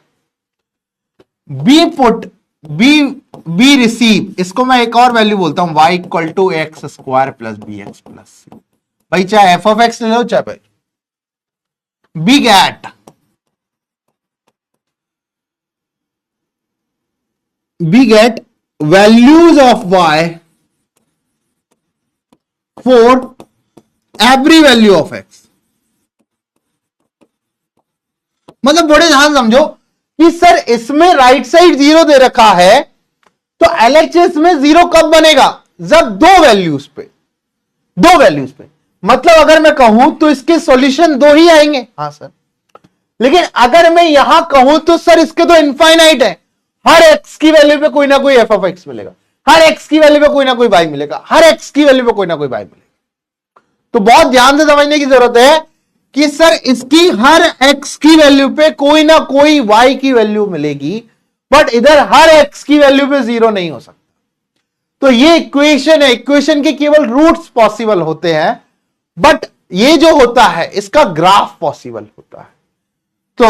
A: बी रिसीव, इसको मैं एक और value बोलता हूं y equal to X square plus B X plus C. भाई चाहे एफ ऑफ एक्स ले लो चाहे भाई we get values of y for every value of x। मतलब बड़े ध्यान समझो कि सर इसमें राइट साइड 0 दे रखा है तो LHS में 0 कब बनेगा? जब दो वैल्यूज पे मतलब अगर मैं कहूं तो इसके सॉल्यूशन दो ही आएंगे। हाँ सर, लेकिन अगर मैं यहां कहूं तो सर इसके तो इनफाइनाइट है। हर एक्स की वैल्यू पे कोई ना कोई एफ ऑफ एक्स मिलेगा, हर एक्स की वैल्यू पे कोई ना कोई वाई मिलेगा, हर एक्स की वैल्यू पे कोई ना कोई वाई मिलेगा। तो बहुत ध्यान से समझने की जरूरत है कि सर इसकी हर एक्स की वैल्यू पे कोई ना कोई वाई की वैल्यू मिलेगी, बट इधर हर एक्स की वैल्यू पे 0 नहीं हो सकता। तो ये इक्वेशन है, इक्वेशन के केवल रूट्स पॉसिबल होते हैं, बट ये जो होता है इसका ग्राफ पॉसिबल होता है। तो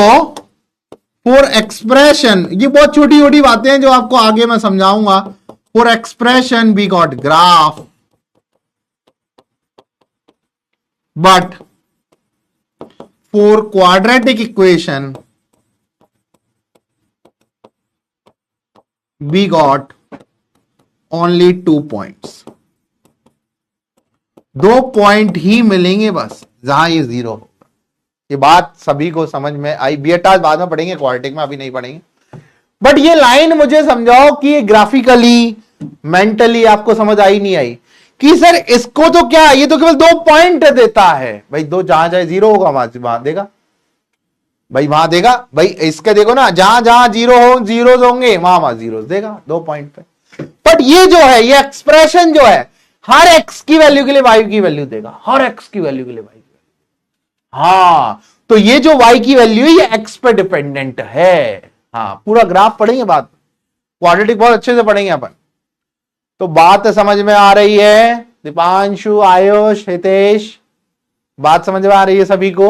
A: फॉर एक्सप्रेशन, ये बहुत छोटी छोटी बातें हैं जो आपको आगे मैं समझाऊंगा। For expression we got graph, but for quadratic equation we got only 2 points. 2 point ही मिलेंगे बस जहां ये 0 होगा। ये बात सभी को समझ में आई? बीटा बाद में पढ़ेंगे, क्वाड्रेटिक में अभी नहीं पढ़ेंगे। बट ये लाइन मुझे समझाओ कि ग्राफिकली मेंटली आपको समझ आई नहीं आई कि सर इसको तो क्या, ये तो केवल 2 पॉइंट देता है भाई। दो जहां जहां 0 होगा वहां देगा भाई, वहां देगा भाई। इसके देखो ना, जहां जहां 0 हो, जीरोस होंगे वहां वहां जीरोस देगा 2 पॉइंट पे। बट ये जो है, ये एक्सप्रेशन जो है, हर एक्स की वैल्यू के लिए वाई की वैल्यू देगा, हर एक्स की वैल्यू के लिए वाई की वैल्यू। हाँ, तो ये जो वाई की वैल्यू है ये एक्स पे डिपेंडेंट है। हाँ, पूरा ग्राफ पढ़ेंगे, बात क्वाड्रेटिक बहुत अच्छे से पढ़ेंगे अपन। तो बात समझ में आ रही है दीपांशु, आयुष, हितेश? बात समझ में आ रही है सभी को?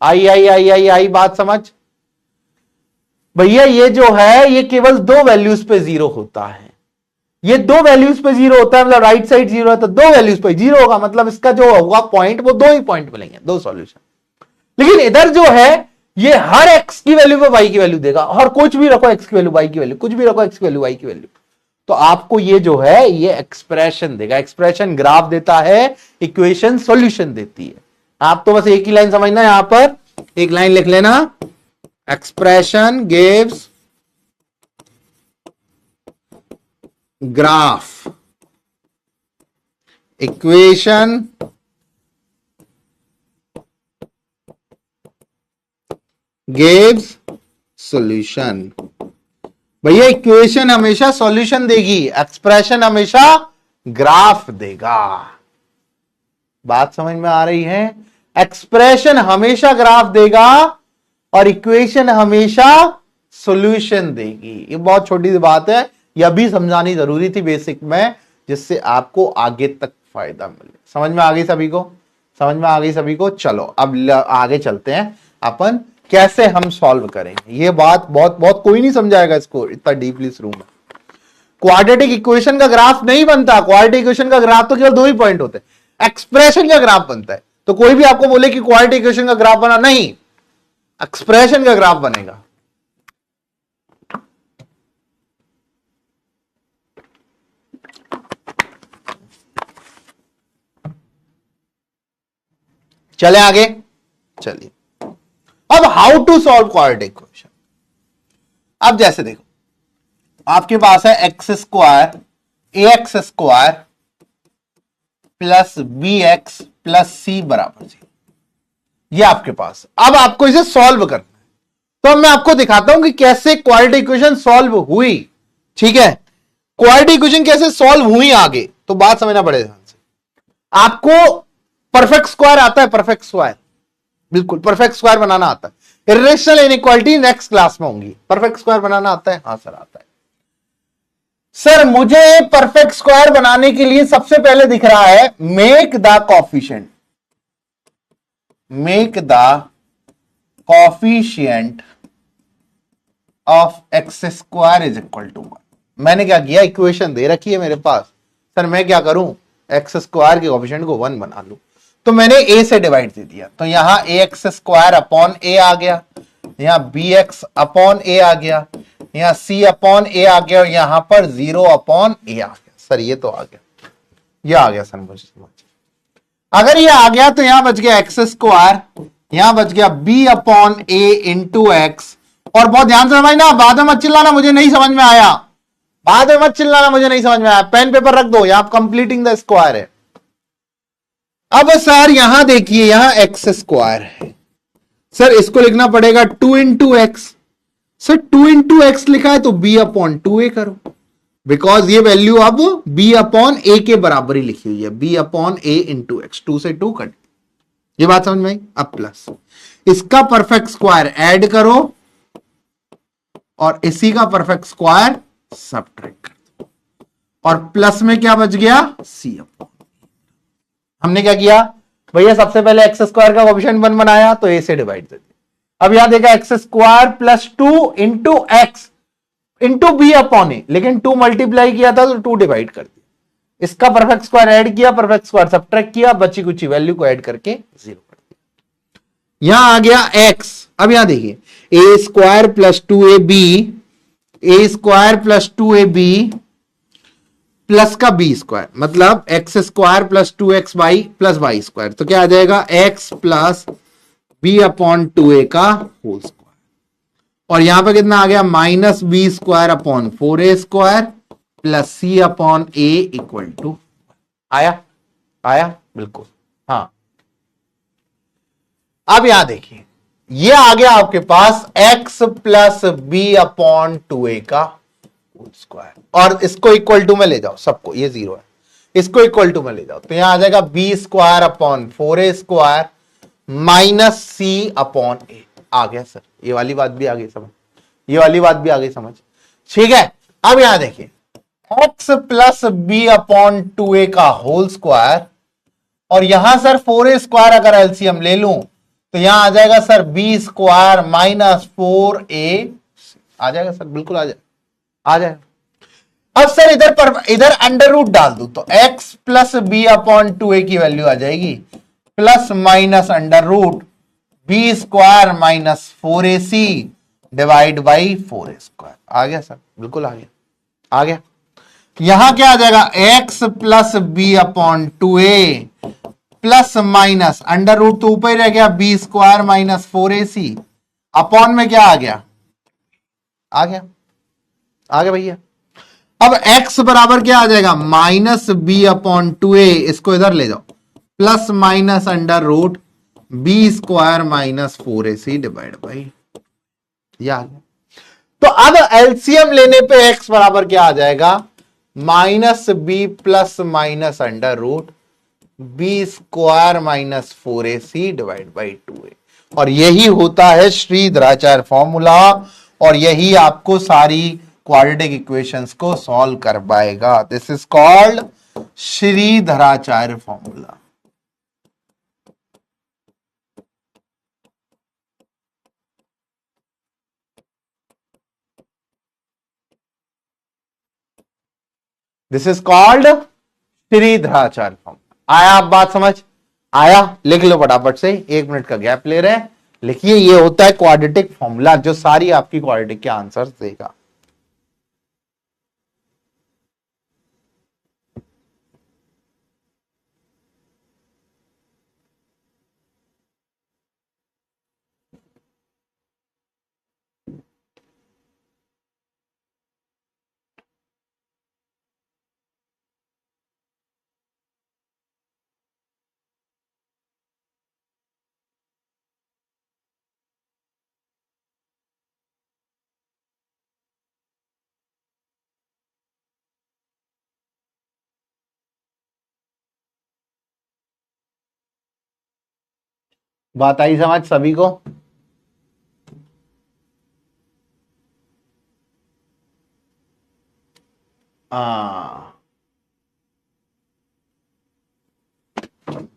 A: आई आई आई आई आई बात समझ? भैया ये जो है ये केवल 2 वैल्यूज पे 0 होता है। ये 2 वैल्यूज पे 0 होता है, मतलब राइट साइड 0 है तो 2 वैल्यूज पे 0 होगा, मतलब इसका जो होगा पॉइंट वो 2 ही पॉइंट मिलेंगे, 2 सॉल्यूशन। लेकिन इधर जो है ये हर एक्स की वैल्यू पे वाई की वैल्यू देगा, और कुछ भी रखो एक्स की वैल्यू वाई की वैल्यू, कुछ भी रखो एक्स की वैल्यू वाई की वैल्यू, तो आपको ये जो है ये एक्सप्रेशन देगा। एक्सप्रेशन ग्राफ देता है, इक्वेशन सॉल्यूशन देती है। आप तो बस एक ही लाइन समझना, यहां पर एक लाइन लिख लेना, expression gives graph, equation gives solution. भैया इक्वेशन हमेशा सॉल्यूशन देगी, एक्सप्रेशन हमेशा ग्राफ देगा। बात समझ में आ रही है? एक्सप्रेशन हमेशा ग्राफ देगा और इक्वेशन हमेशा सॉल्यूशन देगी। ये बहुत छोटी सी बात है, यह भी समझानी जरूरी थी बेसिक में, जिससे आपको आगे तक फायदा मिले। समझ में आ गई सभी को? समझ में आ गई सभी को? चलो अब आगे चलते हैं अपन, कैसे हम सॉल्व करेंगे। ये बात बहुत बहुत कोई नहीं समझाएगा इसको इतना डीपली शुरू में। क्वाड्रेटिक इक्वेशन का ग्राफ नहीं बनता, क्वाड्रेटिक इक्वेशन का ग्राफ तो केवल 2 ही पॉइंट होते हैं। एक्सप्रेशन का ग्राफ बनता है। तो कोई भी आपको बोले कि क्वाड्रेटिक इक्वेशन का ग्राफ बना, नहीं, एक्सप्रेशन का ग्राफ बनेगा। चले आगे, चलिए अब how to solve quadratic equation. अब जैसे देखो, आपके पास है X square A X square plus B X plus C बराबर 0, ये आपके पास। अब आपको इसे सॉल्व करना है, तो अब मैं आपको दिखाता हूं कि कैसे क्वाड्रेटिक इक्वेशन सॉल्व हुई। ठीक है, क्वाड्रेटिक इक्वेशन कैसे सॉल्व हुई आगे, तो बात समझना पड़ेगा। आपको परफेक्ट स्क्वायर आता है? परफेक्ट स्क्वायर, बिल्कुल परफेक्ट स्क्वायर बनाना आता है। इरेशनल इनइक्वालिटी नेक्स्ट क्लास में होंगी। परफेक्ट स्क्वायर बनाना आता है? हाँ सर आता है। सर मुझे परफेक्ट स्क्वायर बनाने के लिए सबसे पहले दिख रहा है make the coefficient, make the coefficient of x square is equal to 1। मैंने क्या किया, इक्वेशन दे रखी है मेरे पास, सर मैं क्या करूं, एक्स स्क्वायर के कोफिशिएंट को 1 बना लूं। तो मैंने ए से डिवाइड दे दिया, तो यहां ए एक्स स्क्वायर अपॉन ए आ गया, यहां बी एक्स अपॉन ए आ गया, यहां सी अपॉन ए आ गया, और यहां पर 0 अपॉन ए आ गया। सर ये तो आ गया, ये आ गया सर मुझे समझ। अगर ये आ गया तो यहां बच गया एक्स स्क्वायर, यहां बच गया बी अपॉन ए इंटू एक्स। और बहुत ध्यान से समझना, बाद में मत चिल्लाना मुझे नहीं समझ में आया, बाद में मत चिल्लाना मुझे नहीं समझ में आया, पेन पेपर रख दो, यहां कंप्लीटिंग द स्क्वायर है। अब सर यहां देखिए, यहां एक्स स्क्वायर है, सर इसको लिखना पड़ेगा 2 into x. Sir 2 into x लिखा है तो बी अपॉन 2 ए करो, बिकॉज ये वैल्यू अब बी अपॉन ए के बराबर ही लिखी हुई है, बी अपॉन ए इंटू एक्स, 2 से 2 कट। ये बात समझ में आई? अब प्लस इसका परफेक्ट स्क्वायर ऐड करो और इसी का परफेक्ट स्क्वायर सब्ट्रैक्ट कर दो, और प्लस में क्या बच गया, सी अपॉन। हमने क्या किया भैया, सबसे पहले एक्स स्क्वायर का कोएफिशिएंट 1 बनाया तो ए से डिवाइड दे दिया। अब यहां देखा X square plus 2 into X, into B upon A, लेकिन 2 मल्टीप्लाई किया था तो 2 डिवाइड कर दिया, इसका परफेक्ट स्क्वायर ऐड किया, परफेक्ट स्क्वायर सब्ट्रैक्ट किया, बची कुछ वैल्यू को ऐड करके 0 कर दिया। यहां आ गया x। अब यहां देखिए a square plus 2ab, a square plus 2ab plus का बी स्क्वायर, मतलब x square plus 2x y plus y square, तो क्या आ जाएगा x plus b upon 2a का होल स्क्वायर। और यहां पर कितना आ गया, minus b square upon 4a square plus c upon a equal to, आया आया बिल्कुल। हाँ, अब यहां देखिए ये आ गया आपके पास x plus b upon 2a का होल स्क्वायर, और इसको इक्वल टू में ले जाओ सबको, ये 0 है, इसको इक्वल टू में ले जाओ तो यहां आ जाएगा B square upon 4a square minus C upon A. आ गया सर, ये वाली बात भी आ गई समझ, ये वाली बात भी आ गई समझ, ठीक है। अब यहां देखिए x plus b upon 2a का होल स्क्वायर, और यहां सर 4a स्क्वायर अगर एलसीएम ले लूं तो यहां आ जाएगा sir b square minus 4a, आ जाएगा सर, बिल्कुल आ जाएगा, आ जाएगा। अब सर इधर अंडर रूट डाल दू तो x plus b upon 2a की वैल्यू आ जाएगी plus minus under root B square minus 4ac divide by 4a square. आ गया सर, बिल्कुल आ गया, आ गया। यहां क्या आ जाएगा, x plus b upon 2a plus minus under root तो ऊपर ही रह गया B square minus 4ac upon में क्या आ गया, आ गया, आ गया भैया। अब x बराबर क्या आ जाएगा, माइनस बी अपॉन 2a, इसको इधर ले जाओ, plus minus under root B square minus 4ac divide by, ये आ गया। तो अब एलसीएम लेने पे x बराबर क्या आ जाएगा, minus B plus minus under root B square minus 4ac divide by 2a, और यही होता है श्रीधराचार्य फॉर्मूला, और यही आपको सारी क्वाड्रेटिक इक्वेशंस को सॉल्व कर पाएगा। This is called Shridharacharya formula. This is called Shridharacharya formula. आया आप बात समझ, आया? लिख लो फटाफट से, 1 मिनट का गैप ले रहे हैं, लिखिए। ये होता है क्वाड्रेटिक फॉर्मूला जो सारी आपकी क्वाड्रेटिक के आंसर्स देगा। बात आई समझ सभी को?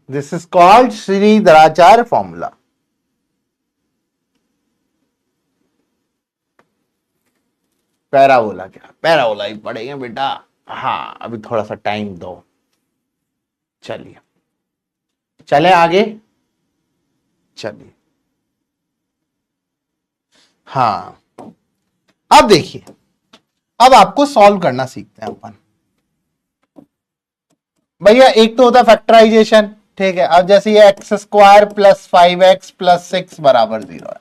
A: This is called Shridharacharya formula. Parabola, क्या पैराबोला ही पढ़ेंगे बेटा। हाँ, अभी थोड़ा सा टाइम दो। चलिए, चले आगे, चलिए। हाँ, अब देखिए, अब आपको सॉल्व करना सीखते हैं अपन। भैया एक तो होता है फैक्टराइजेशन, ठीक है। अब जैसे ये x square plus 5x plus 6 बराबर 0 है,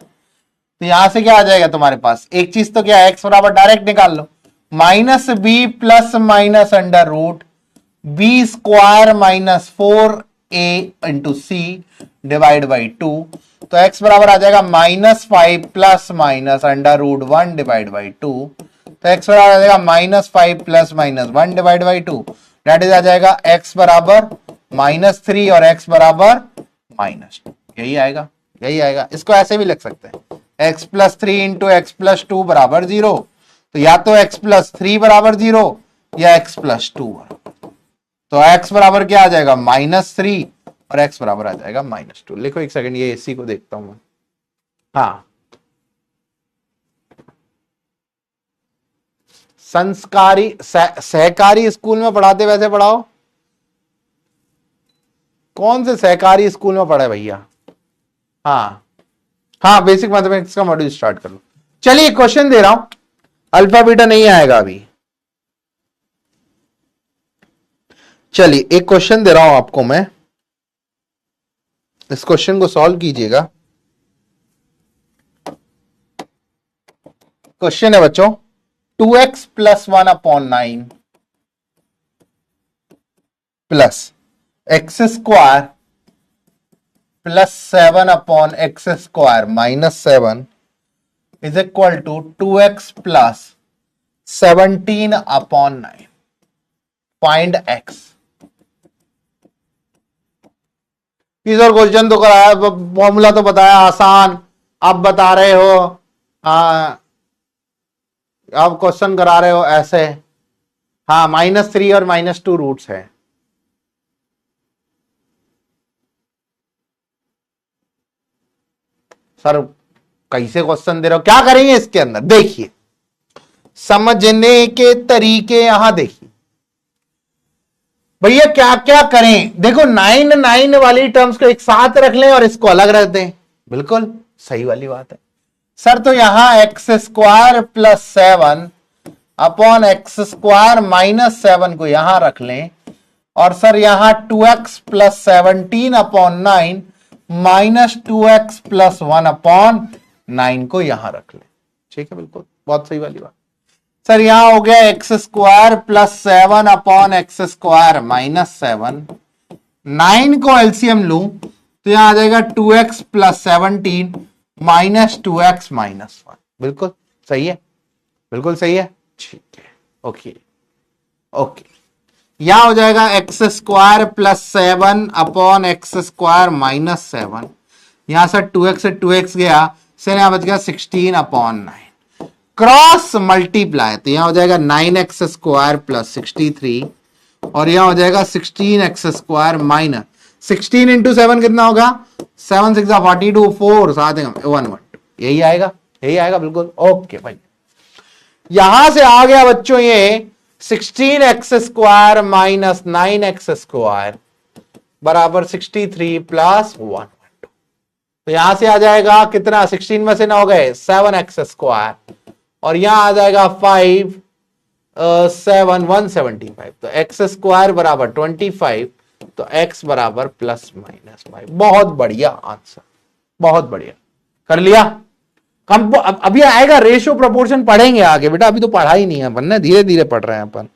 A: तो यहां से क्या आ जाएगा तुम्हारे पास, एक चीज तो क्या है, एक्स बराबर डायरेक्ट निकाल लो, minus B plus minus under root B square minus 4a into C divide by 2, तो एक्स बराबर आ जाएगा -5 plus minus under root 1 divide by 2, तो एक्स बराबर आ जाएगा -5 plus minus 1 divide by 2, that is आ जाएगा एक्स बराबर -3 और एक्स बराबर -2। यही आएगा, यही आएगा। इसको ऐसे भी लिख सकते हैं, x plus 3 into x plus 2 बराबर 0, तो या तो एक्स प्लस 3 बराबर 0 या एक्स प्लस 2 बराबर, तो एक्स बराबर क्या आ जाएगा, -3 और एक्स बराबर आ जाएगा -2। लिखो एक सेकंड, ये इसी को देखता हूं मैं। हाँ, संस्कारी सहकारी स्कूल में पढ़ाते वैसे पढ़ाओ। कौन से सहकारी स्कूल में पढ़े भैया? हाँ हाँ, बेसिक मैथमेटिक्स का मॉड्यूल स्टार्ट कर लो। चलिए क्वेश्चन दे रहा हूं, अल्फा बीटा नहीं आएगा अभी। चलिए एक क्वेश्चन दे रहा हूं आपको मैं, इस क्वेश्चन को सॉल्व कीजिएगा। क्वेश्चन है बच्चों 2x plus 1/9 plus x square plus 7/x² -7 is equal to 2x plus 17/9। Find x। Kishore question तो कराया, फॉर्मूला तो बताया आसान, आप बता रहे हो आप क्वेश्चन करा रहे हो ऐसे। हाँ -3 और -2 रूट्स है। सर कैसे क्वेश्चन दे रहे हो, क्या करेंगे इसके अंदर? देखिए समझने के तरीके यहां देखिए भैया, क्या क्या करें। देखो 9 9 वाली टर्म्स को एक साथ रख लें और इसको अलग रख दें, बिल्कुल सही वाली बात है सर। तो यहां x² प्लस 7/x² -7 को यहां रख लें, और सर यहां 2x प्लस 17/9 -2x प्लस 1/9 को यहां रख लें। ठीक है, बिल्कुल बहुत सही वाली बात। सर यहां हो गया x² प्लस 7/x² -7। 9 को एलसीएम लूं तो यहां आ जाएगा 2x प्लस 17 -2x -1। बिल्कुल सही है, बिल्कुल सही है। ठीक है, ओके ओके। यहां हो जाएगा x² प्लस 7/x² -7। यहां से 2x से 2x गया, सर यहां बच गया 16/9। क्रॉस मल्टीप्लाई तो यहां हो जाएगा 9x² प्लस 63, और यहां हो जाएगा 16x² माइनस 16 इंटू 7 कितना होगा? 7 6 42, 4 साथ 1 1 2। यही आएगा, यही आएगा, बिल्कुल ओके भाई। यहां से आ गया बच्चों ये 16x² माइनस 9x² बराबर 63 प्लस 1 2। तो यहां से आ जाएगा कितना? 16 में से ना हो गए 7x², और यहां आ जाएगा 5 7 175। तो x² बराबर 25, तो x बराबर प्लस माइनस 5। बहुत बढ़िया आंसर, बहुत बढ़िया कर लिया। कम अभी आएगा रेशियो प्रोपोर्शन, पढ़ेंगे आगे बेटा, अभी तो पढ़ा ही नहीं है अपन ने, धीरे धीरे पढ़ रहे हैं अपन।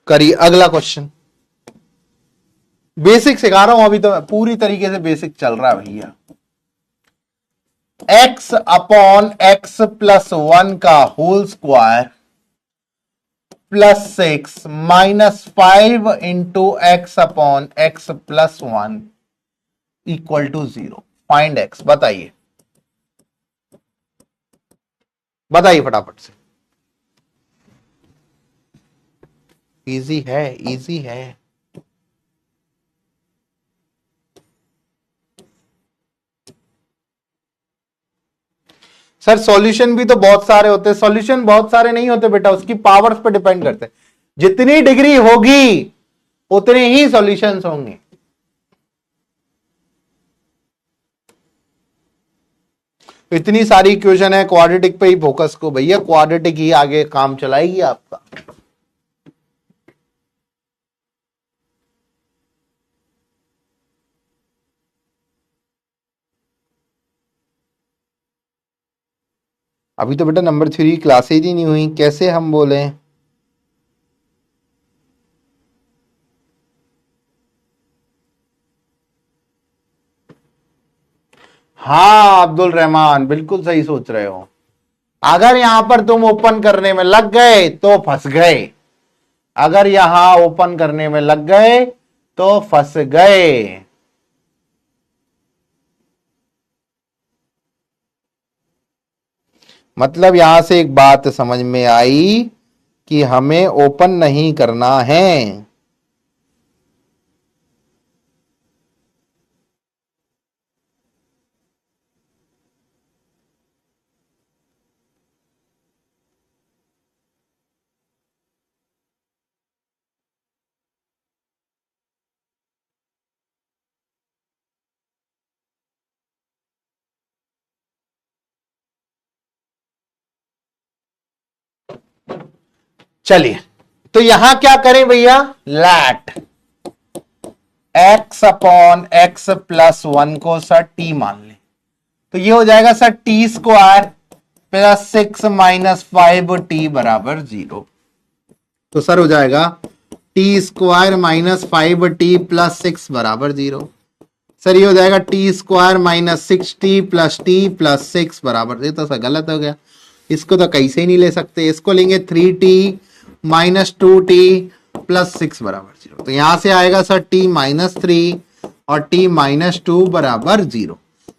A: करिए अगला क्वेश्चन। बेसिक सिखा रहा हूं अभी, तो पूरी तरीके से बेसिक चल रहा है भैया। x/x प्लस 1 का whole square plus 6 minus 5 into x/x plus 1 equal to 0। Find x। बताइए बताइए फटाफट से। इजी है, इजी है। सर सॉल्यूशन भी तो बहुत सारे होते हैं। सॉल्यूशन बहुत सारे नहीं होते बेटा, उसकी पावर्स पे डिपेंड करते हैं। जितनी डिग्री होगी उतने ही सॉल्यूशंस होंगे। इतनी सारी इक्वेशन है, क्वाड्रेटिक पे ही फोकस को भैया, क्वाड्रेटिक ही आगे काम चलाएगी आपका। अभी तो बेटा नंबर 3 क्लासेज ही नहीं हुई, कैसे हम बोले? हाँ अब्दुल रहमान, बिल्कुल सही सोच रहे हो। अगर यहां पर तुम ओपन करने में लग गए तो फंस गए, अगर यहां ओपन करने में लग गए तो फंस गए। मतलब यहां से एक बात समझ में आई कि हमें ओपन नहीं करना है। चलिए, तो यहां क्या करें भैया, let x upon x plus one को सर t मान लें, तो ये हो जाएगा sir t square plus 6 minus 5t बराबर 0। तो सर हो जाएगा T square minus 5t plus 6 बराबर 0। सर ये हो जाएगा T square minus 6t plus T plus 6 बराबर, ये तो सर गलत हो गया, इसको तो कैसे ही नहीं ले सकते, इसको लेंगे 3t माइनस 2t प्लस 6 बराबर 0। तो यहां से आएगा सर t माइनस 3 और t माइनस 2 बराबर 0।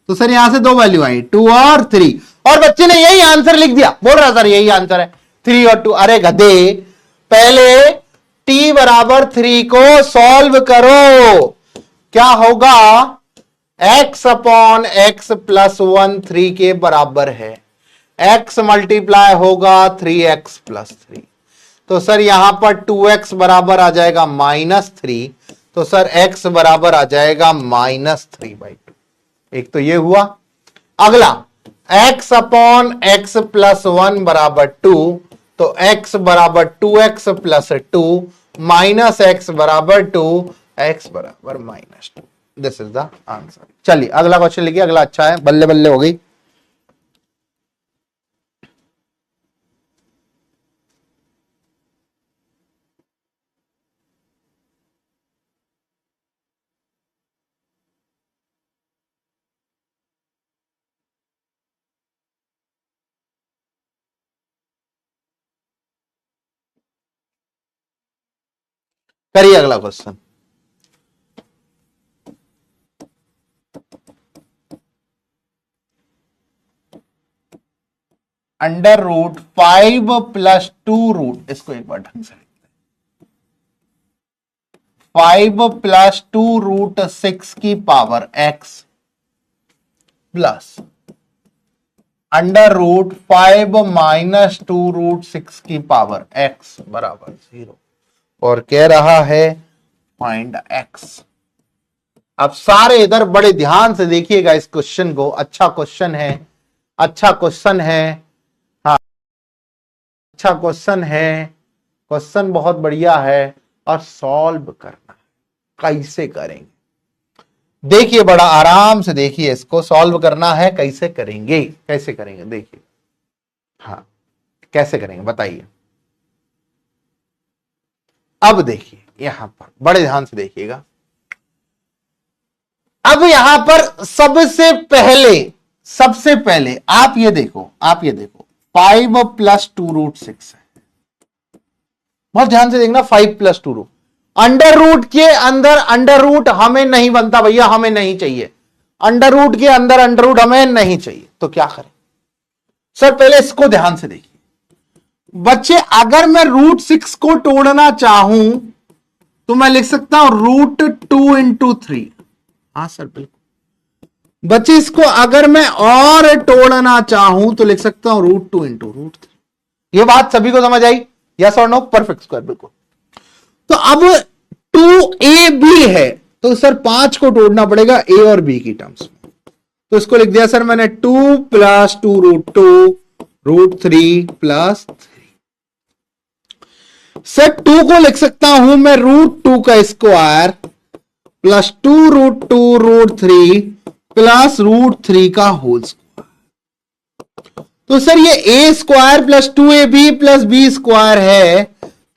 A: तो सर यहां से दो वैल्यू आई 2 और 3, और बच्चे ने यही आंसर लिख दिया, बोल रहा सर यही आंसर है 3 और 2। अरे गधे, पहले t बराबर 3 को सॉल्व करो, क्या होगा, x अपॉन एक्स प्लस 1 3 के बराबर है, x मल्टीप्लाई होगा 3x प्लस 3। तो सर यहां पर 2x बराबर आ जाएगा माइनस 3, तो सर x बराबर आ जाएगा माइनस 3/2। एक तो ये हुआ। अगला x अपॉन एक्स प्लस 1 बराबर 2, तो x बराबर 2x प्लस 2 माइनस x बराबर 2, x बराबर minus 2। This is the answer. चलिए अगला क्वेश्चन लिखिए, अगला अच्छा है, बल्ले बल्ले हो गई। करिए अगला question. Under root 5 plus 2 root, इसको एक बार ढंग से 5 प्लस 2 रूट 6 की power x plus under root 5 minus 2 root 6 की पावर x बराबर 0, और कह रहा है फाइंड x। अब सारे इधर बड़े ध्यान से देखिएगा इस क्वेश्चन को, अच्छा क्वेश्चन है, अच्छा क्वेश्चन है, हाँ अच्छा क्वेश्चन है, क्वेश्चन बहुत बढ़िया है, और सॉल्व करना कैसे करेंगे देखिए, बड़ा आराम से देखिए, इसको सॉल्व करना है, कैसे करेंगे, कैसे करेंगे देखिए, हाँ कैसे करेंगे बताइए। अब देखिए यहां पर बड़े ध्यान से देखिएगा, अब यहां पर सबसे पहले आप ये देखो, 5 प्लस 2 रूट 6 है, बहुत ध्यान से देखना, 5 प्लस 2 रूट, अंडर रूट के अंदर अंडर रूट हमें नहीं बनता भैया, हमें नहीं चाहिए, अंडर रूट के अंदर अंडर रूट हमें नहीं चाहिए, तो क्या करें सर, पहले इसको ध्यान से देखिए बच्चे, अगर मैं रूट 6 को तोड़ना चाहूं तो मैं लिख सकता हूं रूट 2 इंटू 3, हाँ सर बिल्कुल बच्चे, इसको अगर मैं और तोड़ना चाहूं तो लिख सकता हूं रूट 2 इंटू रूट 3। ये बात सभी को समझ आई, यस और नो, परफेक्ट स्क्वायर बिल्कुल। तो अब 2ab है, तो सर 5 को तोड़ना पड़ेगा a और b की टर्म्स में, तो इसको लिख दिया सर मैंने 2 plus 2 root 2 root 3 plus 3। Sir 2 को लिख सकता हूं मैं रूट 2 का square plus 2 root 2 root 3 plus root 3 का होल स्क्वायर। तो सर ये a स्क्वायर प्लस 2ab प्लस b स्क्वायर है,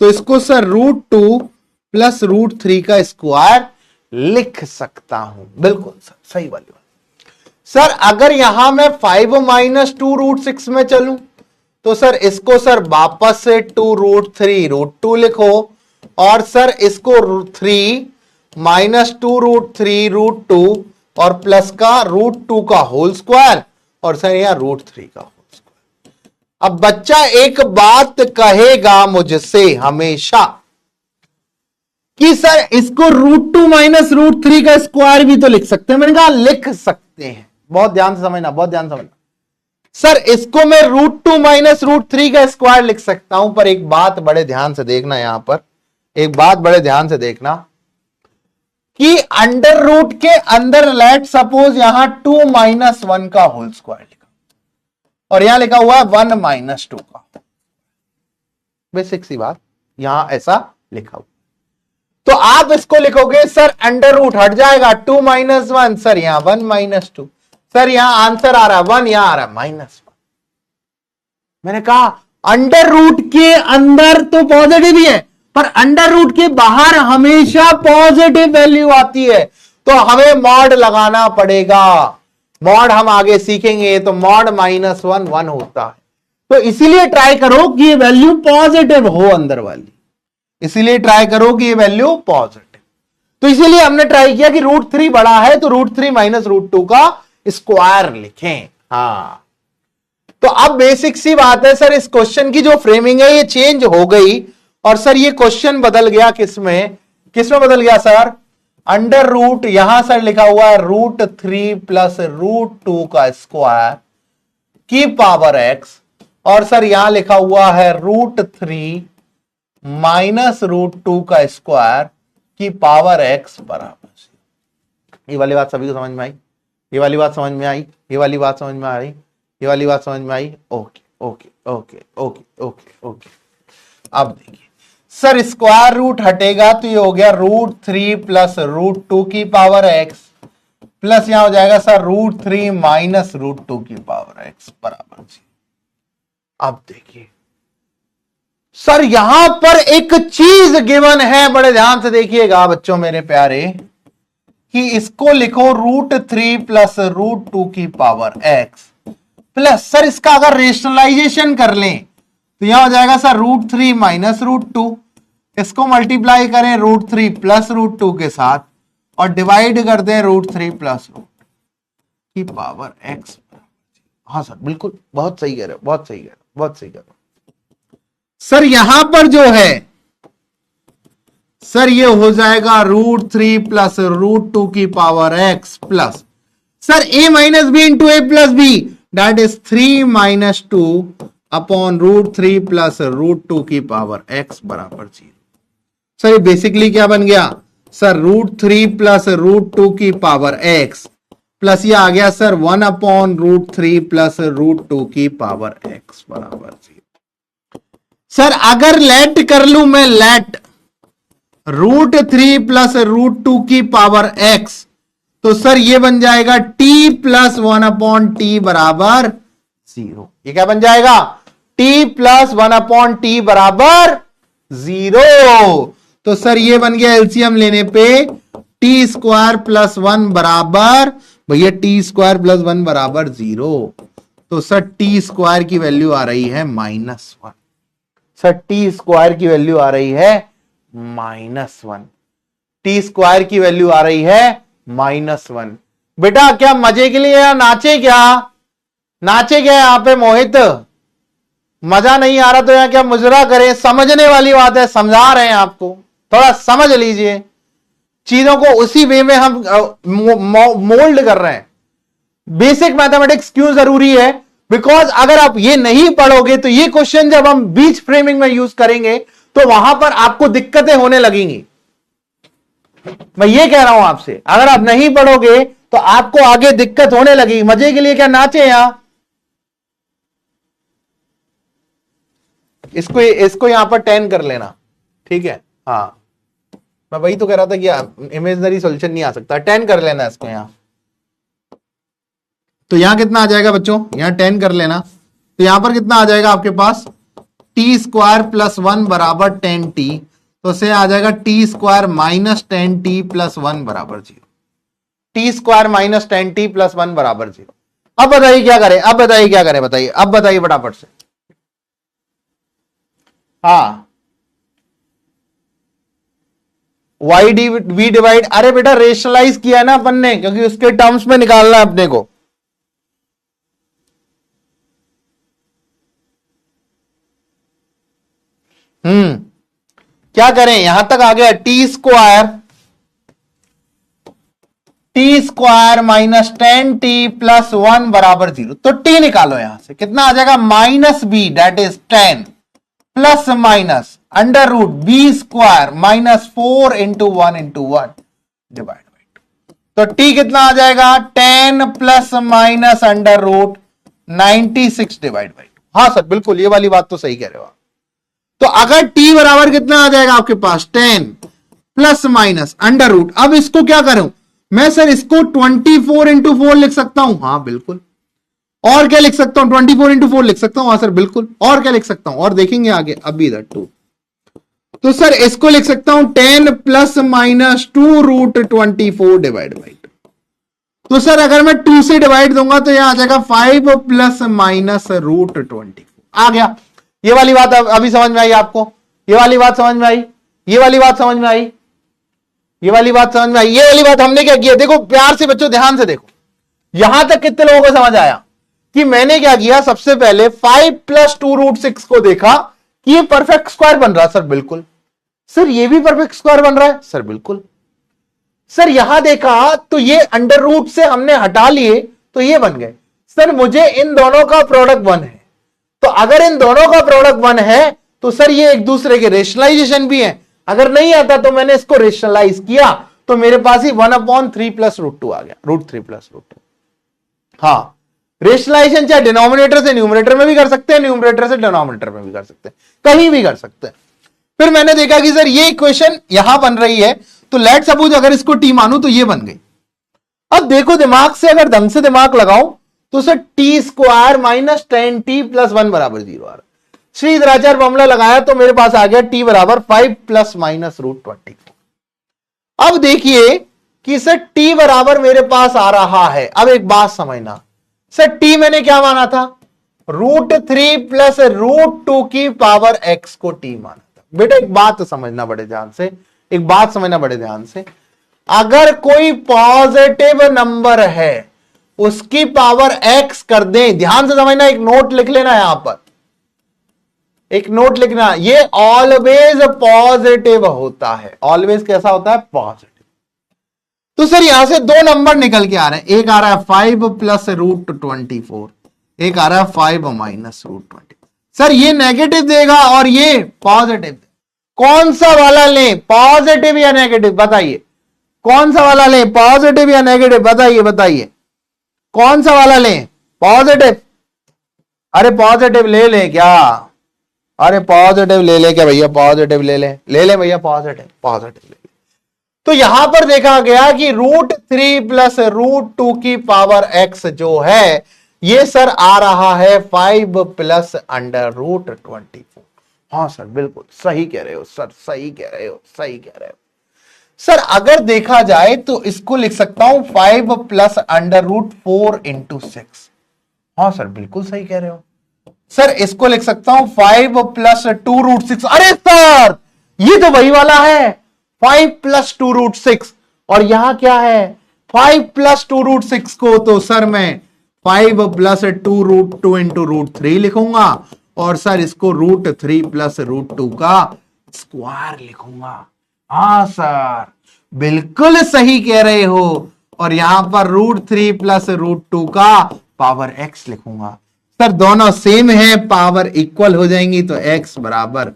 A: तो इसको सर रूट 2 प्लस रूट 3 का स्क्वायर लिख सकता हूं, बिल्कुल सर सही वाली बात। सर अगर यहां मैं 5 माइनस 2 रूट 6 में चलूं तो सर इसको सर वापस से 2 रूट 3 रूट 2 लिखो, और सर इसको 3 माइनस 2 रूट 3 रूट 2 और प्लस का रूट 2 का होल स्क्वायर, और सर यहां रूट 3 का होल स्क्वायर। अब बच्चा एक बात कहेगा मुझसे हमेशा कि सर इसको √2 माइनस √3 का स्क्वायर भी तो लिख सकते हैं। मैंने कहा लिख सकते हैं, बहुत ध्यान से समझना, बहुत ध्यान से समझना। सर इसको मैं √2 माइनस √3 का स्क्वायर लिख सकता हूं, पर एक बात बड़े ध्यान से देखना, यहां पर एक बात बड़े ध्यान से देखना कि अंडर रूट के अंदर लेट सपोज यहां 2 माइनस 1 का होल स्क्वायर लिखा और यहां लिखा हुआ है 1 माइनस 2 का। बेसिक सी बात, यहां ऐसा लिखा हुआ, तो आप इसको लिखोगे सर अंडर रूट हट जाएगा 2 माइनस 1, सर यहां 1 माइनस 2, सर यहां आंसर आ रहा है 1, यहां आ रहा है -1। मैंने कहा अंडर रूट के अंदर तो पॉजिटिव ही है, पर अंडर रूट के बाहर हमेशा पॉजिटिव वैल्यू आती है, तो हमें मॉड लगाना पड़ेगा। मॉड हम आगे सीखेंगे, तो मॉड -1 1 होता है। तो इसीलिए ट्राई करो कि ये वैल्यू पॉजिटिव हो अंदर वाली, इसीलिए ट्राई करो कि ये वैल्यू पॉजिटिव। तो इसीलिए हमने ट्राई किया कि √3 बड़ा है तो √3 माइनस √2 का स्क्वायर लिखें। हाँ, तो अब बेसिक सी बात है सर, इस क्वेश्चन की जो फ्रेमिंग है ये चेंज हो गई और सर ये क्वेश्चन बदल गया, किसमें बदल गया सर? अंडर रूट, यहां सर लिखा हुआ है √3 प्लस √2 का स्क्वायर की पावर x, और सर यहां लिखा हुआ है √3 माइनस √2 का स्क्वायर की पावर x बराबर। ये वाली बात सभी को समझ में आई? ये वाली बात समझ में आई? ये वाली बात समझ में आ रही? ये वाली बात समझ में आई? Okay okay okay okay okay okay. अब देखिए सर, स्क्वायर रूट हटेगा तो ये हो गया √3 प्लस √2 की पावर x, प्लस यहां हो जाएगा सर √3 माइनस √2 की पावर x बराबर 0। अब देखिए सर, यहां पर एक चीज गिवन है, बड़े ध्यान से देखिएगा बच्चों मेरे प्यारे, कि इसको लिखो √3 प्लस √2 की पावर x प्लस, सर इसका अगर रेशनलाइजेशन कर लें तो यहां हो जाएगा सर √3 माइनस √2, इसको मल्टीप्लाई करें √3 प्लस √2 के साथ और डिवाइड कर दें √3 प्लस √2 की पावर x। हाँ सर बिल्कुल, बहुत सही कह रहे हो, बहुत सही कह रहे हो, बहुत सही कह रहे हो। सर यहां पर जो है सर ये हो जाएगा √3 प्लस √2 की power x plus sir a minus b into a plus b, that is 3 minus 2 upon √3 plus √2 की पावर x बराबर 0। सर ये बेसिकली क्या बन गया सर? √3 प्लस √2 की पावर x प्लस ये आ गया सर 1 अपॉन √3 प्लस √2 की पावर x बराबर 0। सर अगर लेट कर लू मैं, लेट √3 प्लस √2 की पावर x, तो सर ये बन जाएगा t प्लस 1 अपॉन टी बराबर 0। ये क्या बन जाएगा? t प्लस 1 अपॉन टी बराबर 0। तो सर ये बन गया एलसीएम लेने पे टी स्क्वायर प्लस 1 बराबर, भैया टी स्क्वायर प्लस 1 बराबर 0। तो सर टी स्क्वायर की वैल्यू आ रही है -1। सर टी स्क्वायर की वैल्यू आ रही है -1। टी स्क्वायर की वैल्यू आ रही है -1। बेटा क्या मजे के लिए या नाचे क्या? नाचे क्या यहां पे मोहित? मजा नहीं आ रहा तो यहां क्या मुजरा करें? समझने वाली बात है, समझा रहे हैं आपको, थोड़ा समझ लीजिए चीजों को, उसी वे में हम मोल्ड कर रहे हैं। बेसिक मैथमेटिक्स क्यों जरूरी है? बिकॉज अगर आप ये नहीं पढ़ोगे तो ये क्वेश्चन जब हम बीच फ्रेमिंग में यूज करेंगे तो वहां पर आपको दिक्कतें होने लगेंगी। मैं ये कह रहा हूं आपसे, अगर आप नहीं पढ़ोगे तो आपको आगे दिक्कत होने लगेगी। मजे के लिए क्या नाचे यहां? इसको यहां पर 10 कर लेना, ठीक है? हाँ, मैं वही तो कह रहा था कि इमेजिनरी सॉल्यूशन नहीं आ सकता, 10 कर लेना इसको यहां। तो यहां कितना आ जाएगा बच्चों? यहां 10 कर लेना, तो यहां पर कितना आ जाएगा आपके पास? टी स्क्वायर प्लस 1 बराबर 10t, तो से आ जाएगा T square minus 10t plus 1 बराबर 0। T square minus 10t plus 1 बराबर 0। अब बताइए क्या करें? अब बताइए क्या करें? बताइए, अब बताइए फटाफट से। हाँ, वाई डी वी डिवाइड, अरे बेटा रेशनलाइज किया ना अपन ने, क्योंकि उसके टर्म्स में निकालना है अपने को। क्या करें, यहां तक आ गया T square minus 10t plus 1 बराबर 0। तो t निकालो, यहां से कितना आ जाएगा, minus b that is 10 plus minus under root B square minus 4 into 1 into 1 divide by 2। तो t कितना आ जाएगा, 10 plus minus under root 96 divide by 2। हाँ सर बिल्कुल, ये वाली बात तो सही कह रहे हो आप। तो अगर t बराबर कितना आ जाएगा आपके पास, 10 प्लस माइनस अंडर रूट, अब इसको क्या करूं मैं सर, इसको 24 इंटू 4 लिख सकता हूं, हाँ बिल्कुल। और क्या लिख सकता हूं, 24 इंटू 4 लिख सकता हूं, हाँ सर बिल्कुल। और क्या लिख सकता हूं, और देखेंगे आगे अभी इधर 2। तो सर इसको लिख सकता हूं 10 plus minus 2 root 24 divide by 2। तो सर अगर मैं 2 से डिवाइड दूंगा तो यहां आ जाएगा 5 प्लस माइनस रूट 24 आ गया। ये वाली बात अभी समझ में आई आपको, ये वाली बात समझ में आई, ये वाली बात समझ में आई, ये वाली बात समझ में आई। ये वाली बात हमने क्या किया, देखो प्यार से बच्चों ध्यान से देखो, यहां तक कितने लोगों को समझ आया कि मैंने क्या किया, सबसे पहले 5 प्लस 2 रूट 6 को देखा कि ये परफेक्ट स्क्वायर बन रहा है, सर बिल्कुल। सर ये भी परफेक्ट स्क्वायर बन रहा है, सर बिल्कुल। सर यहां देखा तो ये अंडर रूट से हमने हटा लिए तो ये बन गए। सर मुझे इन दोनों का प्रोडक्ट 1 है, तो अगर इन दोनों का प्रोडक्ट 1 है तो सर ये एक दूसरे के रेशनलाइजेशन भी है। अगर नहीं आता तो मैंने इसको रेशनलाइज किया तो मेरे पास ही 1/3 प्लस रूट 2 आ गया, रूट 3 प्लस रूट 2। हाँ, रेशनलाइजेशन चाहे डिनोमिनेटर से न्यूमरेटर में भी कर सकते हैं, न्यूमरेटर से डिनोमिनेटर में भी कर सकते हैं, कहीं भी कर सकते हैं। फिर मैंने देखा कि सर ये इक्वेशन यहां बन रही है, तो लेट सपोज अगर इसको टी मानू तो ये बन गई। अब देखो दिमाग से अगर ढंग से दिमाग लगाओ तो sir t square minus 10t plus 1 बराबर 0 आ रहा है। श्रीधराचार्य फॉर्मूला लगाया तो मेरे पास आ गया t बराबर 5 प्लस माइनस रूट 24। अब देखिए कि सर t बराबर मेरे पास आ रहा है। अब एक बात समझना, सर t मैंने क्या माना था, रूट 3 प्लस रूट 2 की पावर x को t माना था। बेटा एक बात समझना बड़े ध्यान से, एक बात समझना बड़े ध्यान से, अगर कोई पॉजिटिव नंबर है उसकी पावर x कर दें, ध्यान से समझना, एक नोट लिख लेना, यहां पर एक नोट लिखना, ये ऑलवेज पॉजिटिव होता है। ऑलवेज कैसा होता है, पॉजिटिव। तो सर यहां से दो नंबर निकल के आ रहे हैं, एक आ रहा है 5 प्लस रूट 24, एक आ रहा है 5 माइनस रूट 20। सर ये नेगेटिव देगा और ये पॉजिटिव। कौन सा वाला लें, पॉजिटिव या नेगेटिव, बताइए कौन सा वाला लें, पॉजिटिव या नेगेटिव, बताइए बताइए कौन सा वाला लें, पॉजिटिव। अरे पॉजिटिव ले लें क्या, अरे पॉजिटिव ले ले क्या भैया, पॉजिटिव ले ले भैया, पॉजिटिव पॉजिटिव ले ले। तो यहां पर देखा गया कि रूट 3 प्लस रूट 2 की पावर x जो है ये सर आ रहा है 5 प्लस अंडर रूट 24। हाँ सर बिल्कुल सही कह रहे हो सर, सही कह रहे हो, सही कह रहे हो सर। अगर देखा जाए तो इसको लिख सकता हूं 5 प्लस अंडर रूट 4 इंटू 6। हाँ सर बिल्कुल सही कह रहे हो सर। इसको लिख सकता हूं 5 प्लस 2 रूट 6। अरे सर ये तो वही वाला है, 5 प्लस 2 रूट 6, और यहां क्या है 5 प्लस 2 रूट 6 को तो सर मैं 5 प्लस 2 रूट 2 इंटू रूट 3 लिखूंगा, और सर इसको रूट 3 प्लस रूट 2 का स्क्वायर लिखूंगा। हाँ सर बिल्कुल सही कह रहे हो, और यहां पर रूट 3 प्लस रूट 2 का पावर x लिखूंगा। सर दोनों सेम है, पावर इक्वल हो जाएंगी तो x बराबर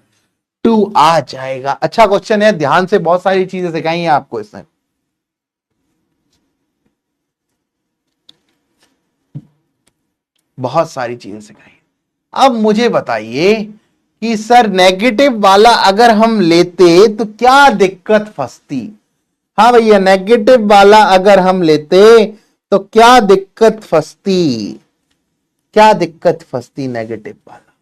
A: 2 आ जाएगा। अच्छा क्वेश्चन है, ध्यान से, बहुत सारी चीजें सिखाई हैं आपको इसने। बहुत सारी चीजें सिखाई। अब मुझे बताइए कि सर नेगेटिव वाला अगर हम लेते तो क्या दिक्कत फंसती। हाँ भैया, नेगेटिव वाला अगर हम लेते तो क्या दिक्कत फंसती, क्या दिक्कत फंसती नेगेटिव वाला।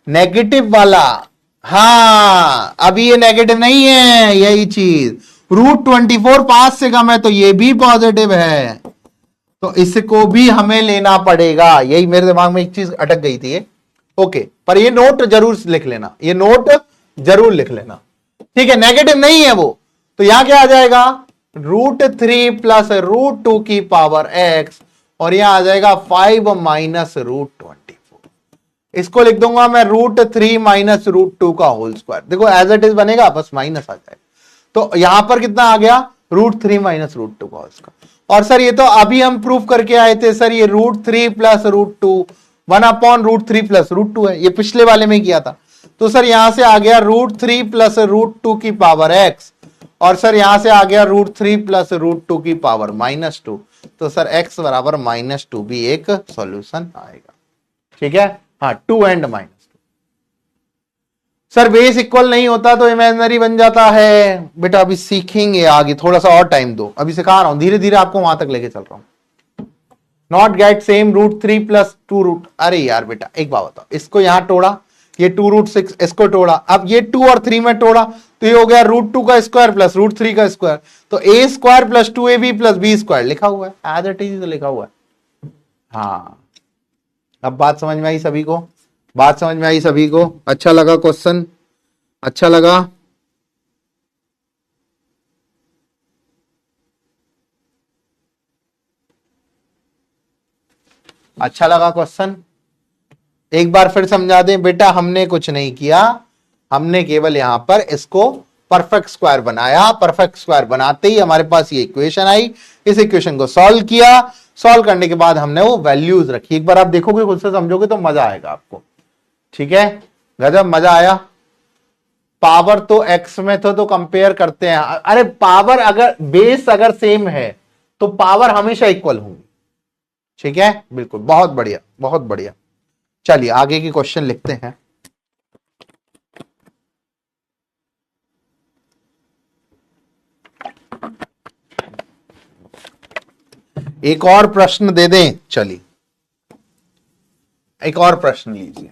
A: नेगेटिव वाला, हाँ अभी ये नेगेटिव नहीं है, यही चीज रूट 24 5 से कम है तो ये भी पॉजिटिव है, तो इसको भी हमें लेना पड़ेगा। यही मेरे दिमाग में एक चीज अटक गई थी ये। ओके, पर ये नोट जरूर लिख लेना, ये नोट जरूर लिख लेना, ठीक है। नेगेटिव नहीं है वो, तो यहां क्या आ जाएगा रूट 3 प्लस रूट 2 की पावर x, और यहां आ जाएगा 5 माइनस रूट 24। इसको लिख दूंगा मैं √3 माइनस √2 का होल स्क्वायर। देखो एज इट इज बनेगा, बस माइनस आ जाएगा। तो यहां पर कितना आ गया, √3 माइनस √2 का होल स्क्वायर। और सर ये तो अभी हम प्रूफ करके आए थे सर, ये √3 प्लस √2 1/√3 प्लस √2 है, ये पिछले वाले में किया था। तो सर यहां से आ गया √3 प्लस √2 की पावर x, और सर यहां से आ गया √3 प्लस √2 की पावर -2। तो सर x बराबर -2 भी एक सॉल्यूशन आएगा। ठीक है, हाँ 2 एंड -2। सर बेस इक्वल नहीं होता तो इमेजिनरी बन जाता है। बेटा अभी सीखेंगे आगे, थोड़ा सा और टाइम दो, अभी सिखा रहा हूं, धीरे धीरे आपको वहां तक लेके चल रहा हूं। नॉट गेट सेम √3 प्लस 2 अरे यार बेटा एक बात बताओ, इसको यहां तोड़ा, ये 2√6 इसको तोड़ा, अब ये 2 और 3 में तोड़ा तो ये हो गया √2 का स्क्वायर प्लस √3 का स्क्वायर। तो a स्क्वायर प्लस 2ab प्लस b स्क्वायर लिखा हुआ है, एज इट इज तो लिखा हुआ है। हाँ अब बात समझ में आई सभी को, बात समझ में आई सभी को? अच्छा लगा क्वेश्चन, अच्छा लगा? अच्छा लगा क्वेश्चन? एक बार फिर समझा दें बेटा, हमने कुछ नहीं किया, हमने केवल यहां पर इसको परफेक्ट स्क्वायर बनाया। परफेक्ट स्क्वायर बनाते ही हमारे पास ये इक्वेशन आई, इस इक्वेशन को सॉल्व किया, सॉल्व करने के बाद हमने वो वैल्यूज रखी। एक बार आप देखोगे, खुद से समझोगे तो मजा आएगा आपको। ठीक है, गजब मजा आया। पावर तो एक्स में तो कंपेयर करते हैं, अरे पावर अगर बेस अगर सेम है तो पावर हमेशा इक्वल होंगी। ठीक है, बिल्कुल, बहुत बढ़िया बहुत बढ़िया। चलिए आगे की क्वेश्चन लिखते हैं। एक और प्रश्न दे दें, चलिए एक और प्रश्न लीजिए।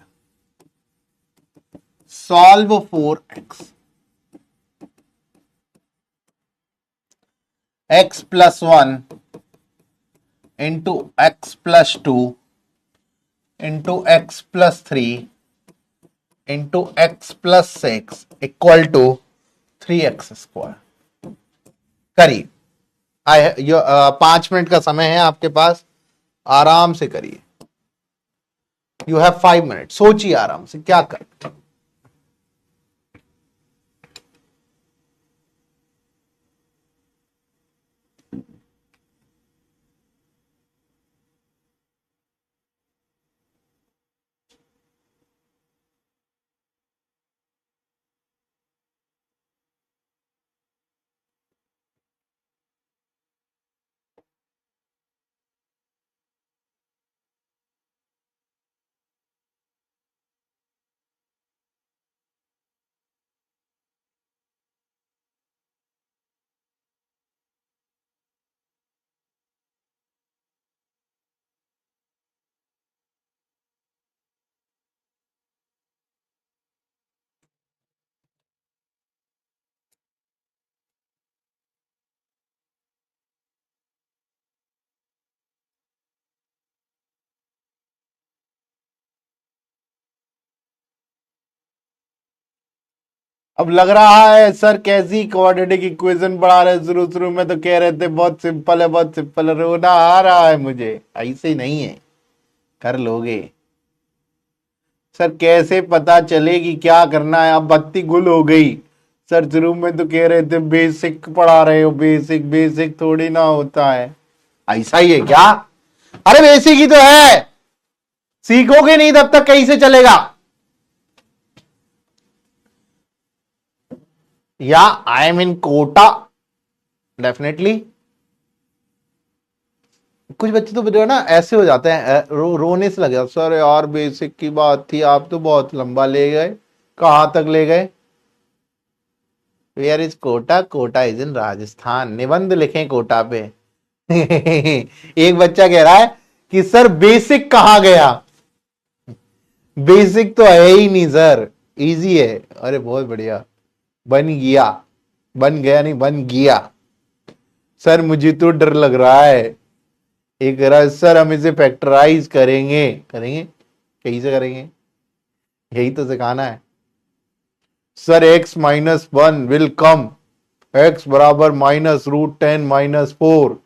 A: Solve 4x x plus 1 into x plus 2 into x plus 3 into x plus 6 equal to 3x square. करिए, 5 मिनट का समय है आपके पास, आराम से करिए। यू हैव 5 मिनट, सोचिए आराम से क्या कर। अब लग रहा है सर कैसी क्वाड्रेटिक इक्वेशन पढ़ा रहे, शुरू शुरू में तो कह रहे थे बहुत सिंपल है बहुत सिंपल है, रोना आ रहा है मुझे। ऐसे नहीं है, कर लोगे सर। कैसे पता चलेगी क्या करना है? अब बत्ती गुल हो गई। सर शुरू में तो कह रहे थे बेसिक पढ़ा रहे हो, बेसिक बेसिक थोड़ी ना होता है। ऐसा ही है क्या? अरे बेसिक ही तो है, सीखोगे नहीं तब तक कैसे चलेगा? या I am in Kota, definitely. कुछ बच्चे तो बेटा ना ऐसे हो जाते हैं, रोने से लग जाता, सर यार बेसिक की बात थी, आप तो बहुत लंबा ले गए। कहां तक ले गए? Where is Kota? Kota is in Rajasthan. निबंध लिखें कोटा पे। एक बच्चा कह रहा है कि सर बेसिक कहां गया? बेसिक तो है ही नहीं सर, इजी है। अरे बहुत बढ़िया, बन गया, बन गया नहीं बन गया। सर मुझे तो डर लग रहा है। एक कह रहा है सर हम इसे फैक्टराइज करेंगे। करेंगे कैसे करेंगे? यही तो सिखाना है। Sir x-1 will come, x बराबर -√10-4।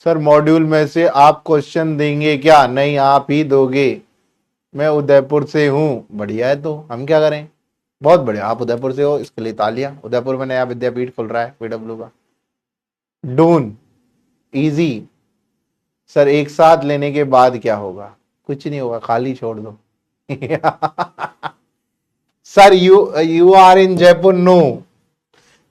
A: सर मॉड्यूल में से आप क्वेश्चन देंगे क्या? नहीं, आप ही दोगे। मैं उदयपुर से हूं। बढ़िया है, तो हम क्या करें? बहुत बढ़िया, आप उदयपुर से हो, इसके लिए तालियां। उदयपुर में नया विद्यापीठ खुल रहा है पीडब्ल्यू का। डून, इजी। सर एक साथ लेने के बाद क्या होगा? कुछ नहीं होगा, खाली छोड़ दो। Sir you are in Jaipur? No.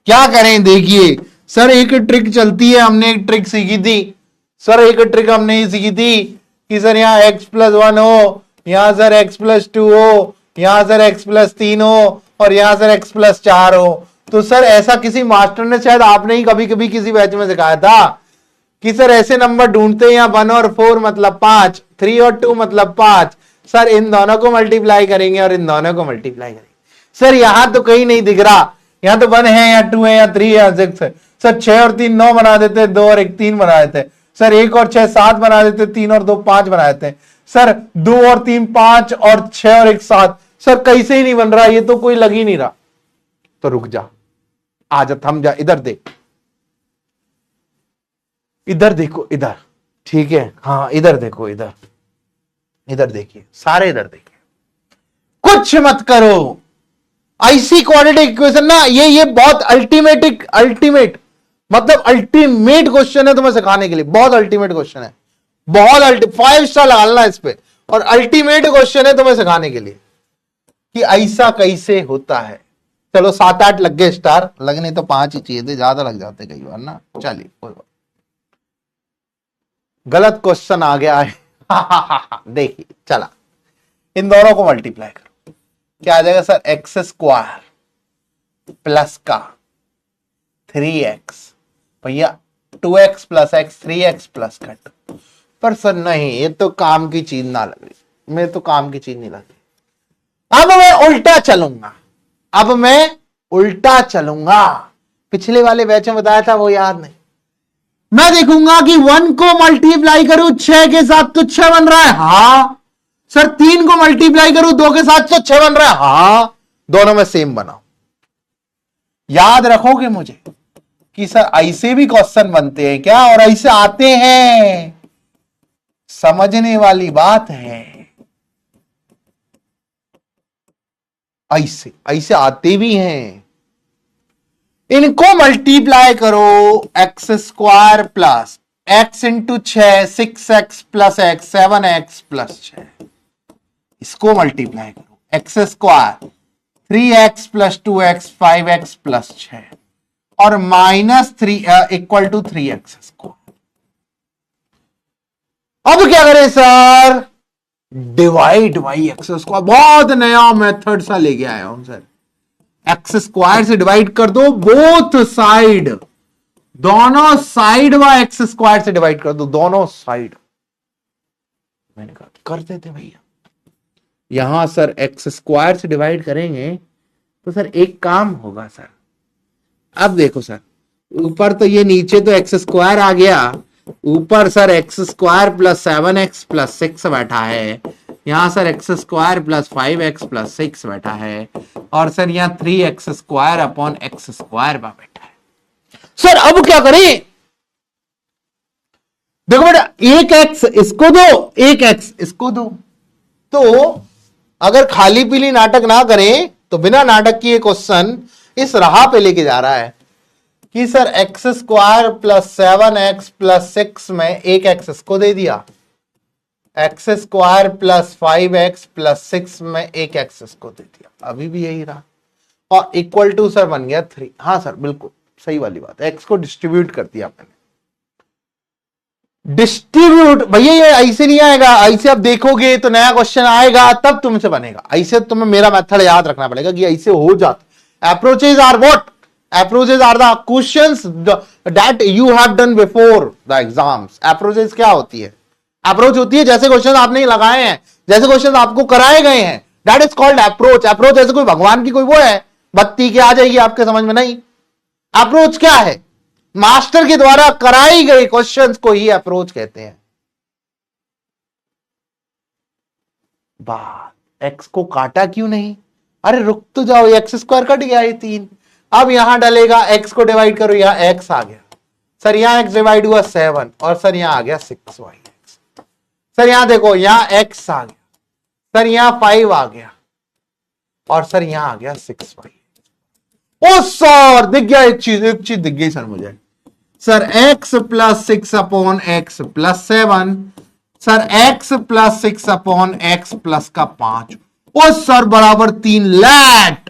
A: क्या करें? देखिए सर, एक ट्रिक चलती है, हमने एक ट्रिक सीखी थी सर, एक ट्रिक हमने ये सीखी थी कि सर यहाँ x+1 हो, यहां सर x+2 हो, यहां सर x+3 हो, और यहां सर x+4 हो। तो सर ऐसा किसी मास्टर ने, शायद आपने ही कभी कभी किसी बैच में सिखाया था कि सर ऐसे नंबर ढूंढते हैं, यहाँ 1 और 4 मतलब 5, 3 और 2 मतलब 5। सर इन दोनों को मल्टीप्लाई करेंगे और इन दोनों को मल्टीप्लाई करेंगे। सर यहां तो कहीं नहीं दिख रहा, यहां तो 1 है या 2 है या 3 है या 6 है। सर 6 और 3 9 बना देते, 2 और 1 3 बना देते। सर 1 और 6 7 बना देते, 3 और 2 5 बना देते। सर 2 और 3 5 और 6 और 1 7। सर कैसे ही नहीं बन रहा, ये तो कोई लग ही नहीं रहा। तो रुक जा, आ जा, थम जा, इधर देख, इधर देखो, इधर। ठीक है, हाँ इधर देखो, इधर इधर देखिए, सारे इधर देखिए, कुछ मत करो। ऐसी क्वाड्रेटिक इक्वेशन ना, ये बहुत अल्टीमेट मतलब अल्टीमेट क्वेश्चन है तुम्हें सिखाने के लिए। बहुत अल्टीमेट क्वेश्चन है, बहुत 5 स्टार लगाना इस पे। और अल्टीमेट क्वेश्चन है तुम्हें सिखाने के लिए कि ऐसा कैसे होता है। चलो 7 8 लग गए स्टार, लगने तो 5 ही चाहिए थे, ज्यादा लग जाते कई बार ना। चलिए कोई बात। गलत क्वेश्चन आ गया है। देखिए चला, इन दोनों को मल्टीप्लाई करो, क्या आ जाएगा सर? x² प्लस का 3x, भैया 2x plus x, 3x plus का 2। पर सर नहीं, ये तो काम की चीज ना लग रही, मैं तो काम की चीज नहीं लग रही। अब मैं उल्टा चलूंगा, अब मैं उल्टा चलूंगा। पिछले वाले बैच में बताया था, वो याद नहीं। मैं देखूंगा कि 1 को मल्टीप्लाई करूं 6 के साथ तो 6 बन रहा है, हाँ। सर 3 को मल्टीप्लाई करूं 2 के साथ तो 6 बन रहा है, हाँ। दोनों में सेम बनाओ। याद रखोगे मुझे कि सर ऐसे भी क्वेश्चन बनते हैं क्या, और ऐसे आते हैं, समझने वाली बात है। ऐसे ऐसे आते भी हैं। इनको मल्टीप्लाई करो, x² plus x into 6, 6x plus x, 7x plus 6। इसको मल्टीप्लाई करो, x², 3x plus 2x, 5x plus 6, और -3 इक्वल टू 3x²। अब क्या करें सर? Divide by x²। बहुत नया मेथड सा लेके आया हूं सर। x² से डिवाइड कर दो बोथ साइड, दोनों साइड व x² से डिवाइड कर दो, दोनों साइड। मैंने कहा कर देते भैया। यहां सर x² से डिवाइड करेंगे तो सर एक काम होगा सर। अब देखो सर, ऊपर तो ये, नीचे तो x² आ गया, ऊपर sir x² plus 7x plus 6 बैठा है, यहां sir x² plus 5x plus 6 बैठा है, और सर यहां 3x² अपॉन x² बैठा है। सर अब क्या करें? देखो बेटा, एक x इसको दो, एक x इसको दो। तो अगर खाली पीली नाटक ना करें तो बिना नाटक की ये क्वेश्चन इस राह पे लेके जा रहा है कि sir x² plus 7x plus 6 में एक x इसको दे दिया, x² प्लस 5x प्लस 6 में एक x इसको दे दिया, अभी भी यही रहा, और इक्वल टू सर बन गया 3। हाँ सर बिल्कुल सही वाली बात है, x को डिस्ट्रीब्यूट कर दिया मैंने। डिस्ट्रीब्यूट भैया ये ऐसे नहीं आएगा, ऐसे आप देखोगे तो नया क्वेश्चन आएगा तब तुमसे बनेगा। ऐसे तुम्हें मेरा मेथड याद रखना पड़ेगा कि ऐसे हो जाता। Approaches are what? Approaches are the questions that you have done before the exams. Approaches क्या होती है? अप्रोच होती है जैसे क्वेश्चन आपने लगाए हैं, जैसे क्वेश्चन आपको कराए गए हैं, that is called approach. Approach ऐसे कोई भगवान की कोई वो है बत्ती के आ जाएगी आपके समझ में, नहीं। अप्रोच क्या है? मास्टर के द्वारा कराई गई क्वेश्चंस को ही अप्रोच कहते हैं। बात एक्स को काटा क्यों नहीं? अरे रुक तो जाओ, x² कट गया, ये 3। अब यहां डलेगा, x को डिवाइड करो, यहां x आ गया सर, यहां x डिवाइड हुआ 7, और सर यहां आ गया 6y। सर यहां देखो, यहां x आ गया सर यहां 5 आ गया और सर यहां आ गया 6y। ओ सर दिख गया, एक चीज दिख गई सर मुझे। Sir x plus 6 upon x plus 7, sir x plus 6 upon x plus का 5, ओ सर बराबर 3 let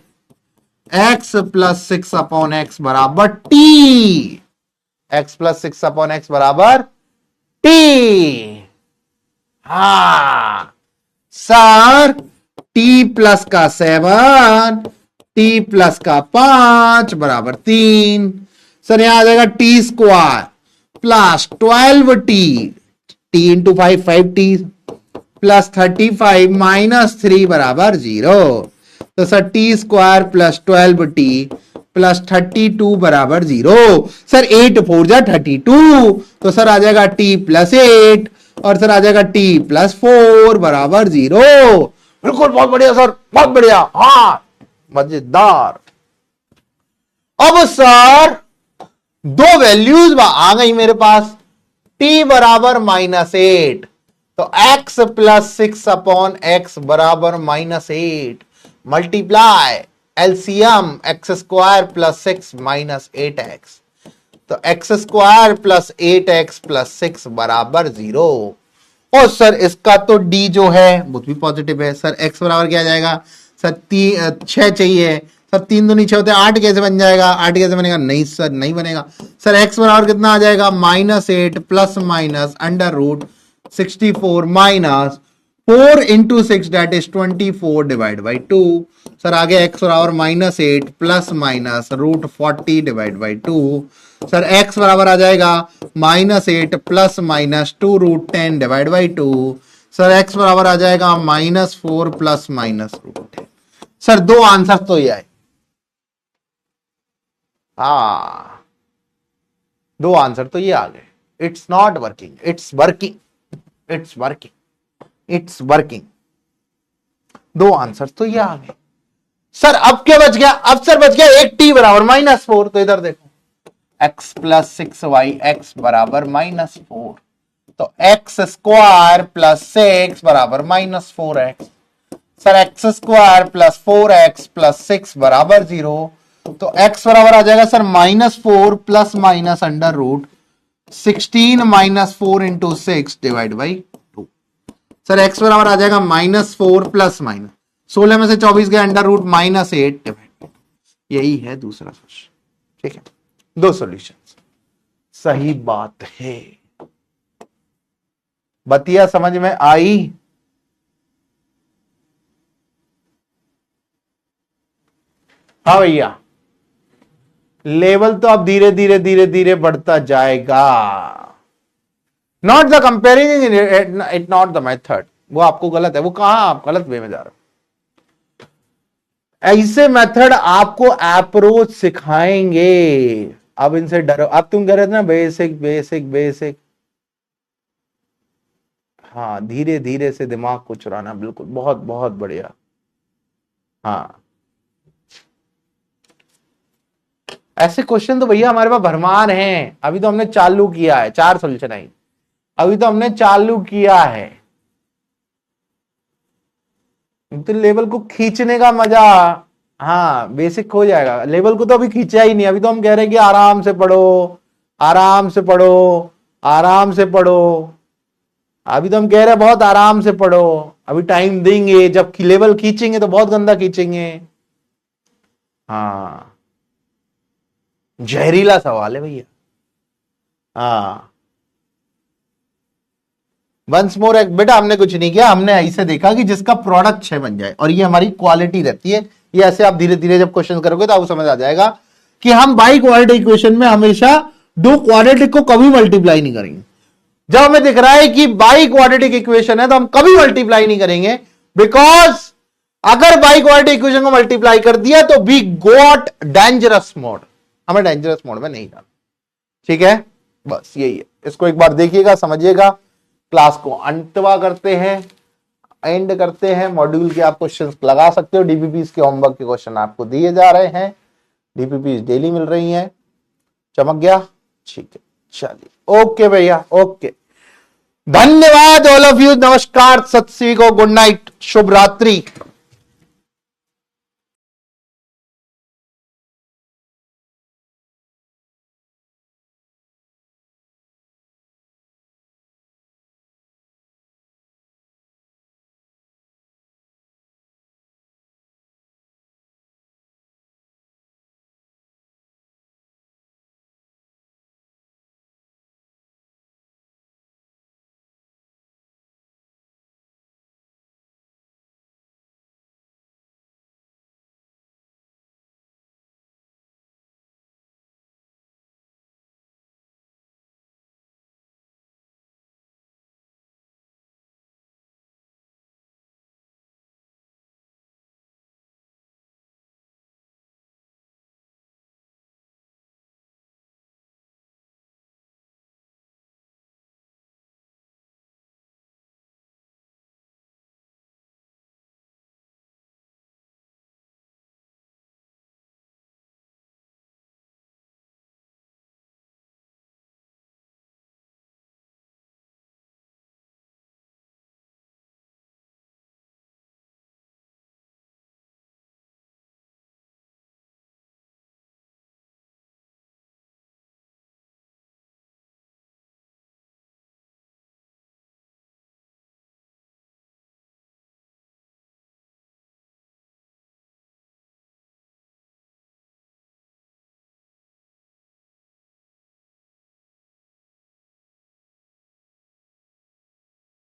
A: x plus 6 upon x बराबर t, x plus 6 upon x बराबर t। हा सर t प्लस का 7, t प्लस का 5 बराबर 3। सर यहां आ जाएगा T square plus 12t, t into 5 5t plus 35 minus 3 बराबर 0। तो sir t square plus 12t plus 32 बराबर 0। सर 8 4 जा 32, तो सर आ जाएगा t प्लस 8 और सर आ जाएगा t प्लस 4 बराबर 0। बिल्कुल बहुत बढ़िया सर, बहुत बढ़िया, हाँ मजेदार। अब सर दो वैल्यूज आ गई मेरे पास, t बराबर -8, तो x प्लस 6 अपॉन एक्स बराबर -8 multiply LCM x square plus 6 minus 8x, तो x square plus 8x plus 6 बराबर 0। और सर इसका तो d जो है वो भी पॉजिटिव है। सर x बराबर क्या आ जाएगा, सर 6 चाहिए, सर 3 दूनी 6 होते हैं, 8 कैसे बन जाएगा, 8 कैसे बनेगा, नहीं सर नहीं बनेगा। सर x बराबर कितना आ जाएगा, -8 plus minus under root 64 minus 4 into 6 that is 24 divide by 2। Sir आगे x बराबर -8 plus minus root 40 divide by 2। Sir x बराबर आ जाएगा -8 plus minus 2 root 10 divide by 2। Sir x बराबर आ जाएगा -4 प्लस माइनस रूट 10। सर दो आंसर तो ये आए, हाँ दो आंसर तो ये आ गए। It's not working, it's working, it's working, it's working. दो आंसर तो ये आ गए। सर अब क्या बच गया, अब सर बच गया एक t बराबर -4, तो इधर देखो x प्लस 6y x बराबर -4, तो x स्क्वायर प्लस 6 बराबर -4x। Sir x square plus 4x plus 6 बराबर 0, तो x बराबर आ जाएगा sir -4 plus minus under root 16 minus 4 into 6 divide by 2। Sir x बराबर आ जाएगा -4 प्लस माइनस 16 में से 24 गया अंडर रूट -8 डिवाइड। यही है दूसरा क्वेश्चन, ठीक है, दो सॉल्यूशन। सही बात है, बतिया समझ में आई। हाँ भैया, लेवल तो अब धीरे धीरे धीरे धीरे बढ़ता जाएगा। Not the comparison, it not the method, वो आपको गलत है, वो कहां आप गलत वे में जा रहे हो। ऐसे मेथड आपको अप्रोच सिखाएंगे, अब इनसे डरो। अब तुम कह रहे थे ना बेसिक बेसिक बेसिक, हाँ धीरे धीरे से दिमाग को चुराना, बिल्कुल बहुत बहुत बढ़िया। हाँ ऐसे क्वेश्चन तो भैया हमारे पास भरमार हैं, अभी तो हमने चालू किया है, 4 सॉल्यूशन आई, अभी तो हमने चालू किया है। तो लेवल को खींचने का मजा, हाँ बेसिक हो जाएगा, लेवल को तो अभी खींचा ही नहीं, अभी तो हम कह रहे हैं कि आराम से पढ़ो, आराम से पढ़ो, आराम से पढ़ो। अभी तो हम कह रहे हैं बहुत आराम से पढ़ो, अभी टाइम देंगे, जब लेवल खींचेंगे तो बहुत गंदा खींचेंगे। हाँ जहरीला सवाल है भैया। हाँ वंस मोर, एक बेटा हमने कुछ नहीं किया, हमने ऐसे देखा कि जिसका प्रोडक्ट 6 बन जाए, और ये हमारी क्वालिटी रहती है। ये ऐसे आप धीरे धीरे जब क्वेश्चन करोगे तो आपको समझ आ जाएगा कि हम बाई क्वाड्रेटिक इक्वेशन में हमेशा दो क्वाड्रेटिक को कभी मल्टीप्लाई नहीं करेंगे। जब हमें दिख रहा है कि बाई क्वाड्रेटिक इक्वेशन है तो हम कभी मल्टीप्लाई नहीं करेंगे, बिकॉज अगर बाई क्वाड्रेटिक इक्वेशन को मल्टीप्लाई कर दिया तो वी गॉट डेंजरस मोड, हमें डेंजरस मोड में नहीं जाना। ठीक है, बस यही है। इसको एक बार देखिएगा, समझिएगा। क्लास को अंतवा करते हैं, एंड करते हैं। मॉड्यूल के आप क्वेश्चन लगा सकते हो, डीपीपीस के होमवर्क के क्वेश्चन आपको दिए जा रहे हैं, डीपीपीस डेली मिल रही हैं। चमक गया, ठीक है, चलिए ओके भैया, ओके। धन्यवाद ऑल ऑफ यू। नमस्कार, सत श्री अकाल, गुड नाइट, शुभ रात्रि।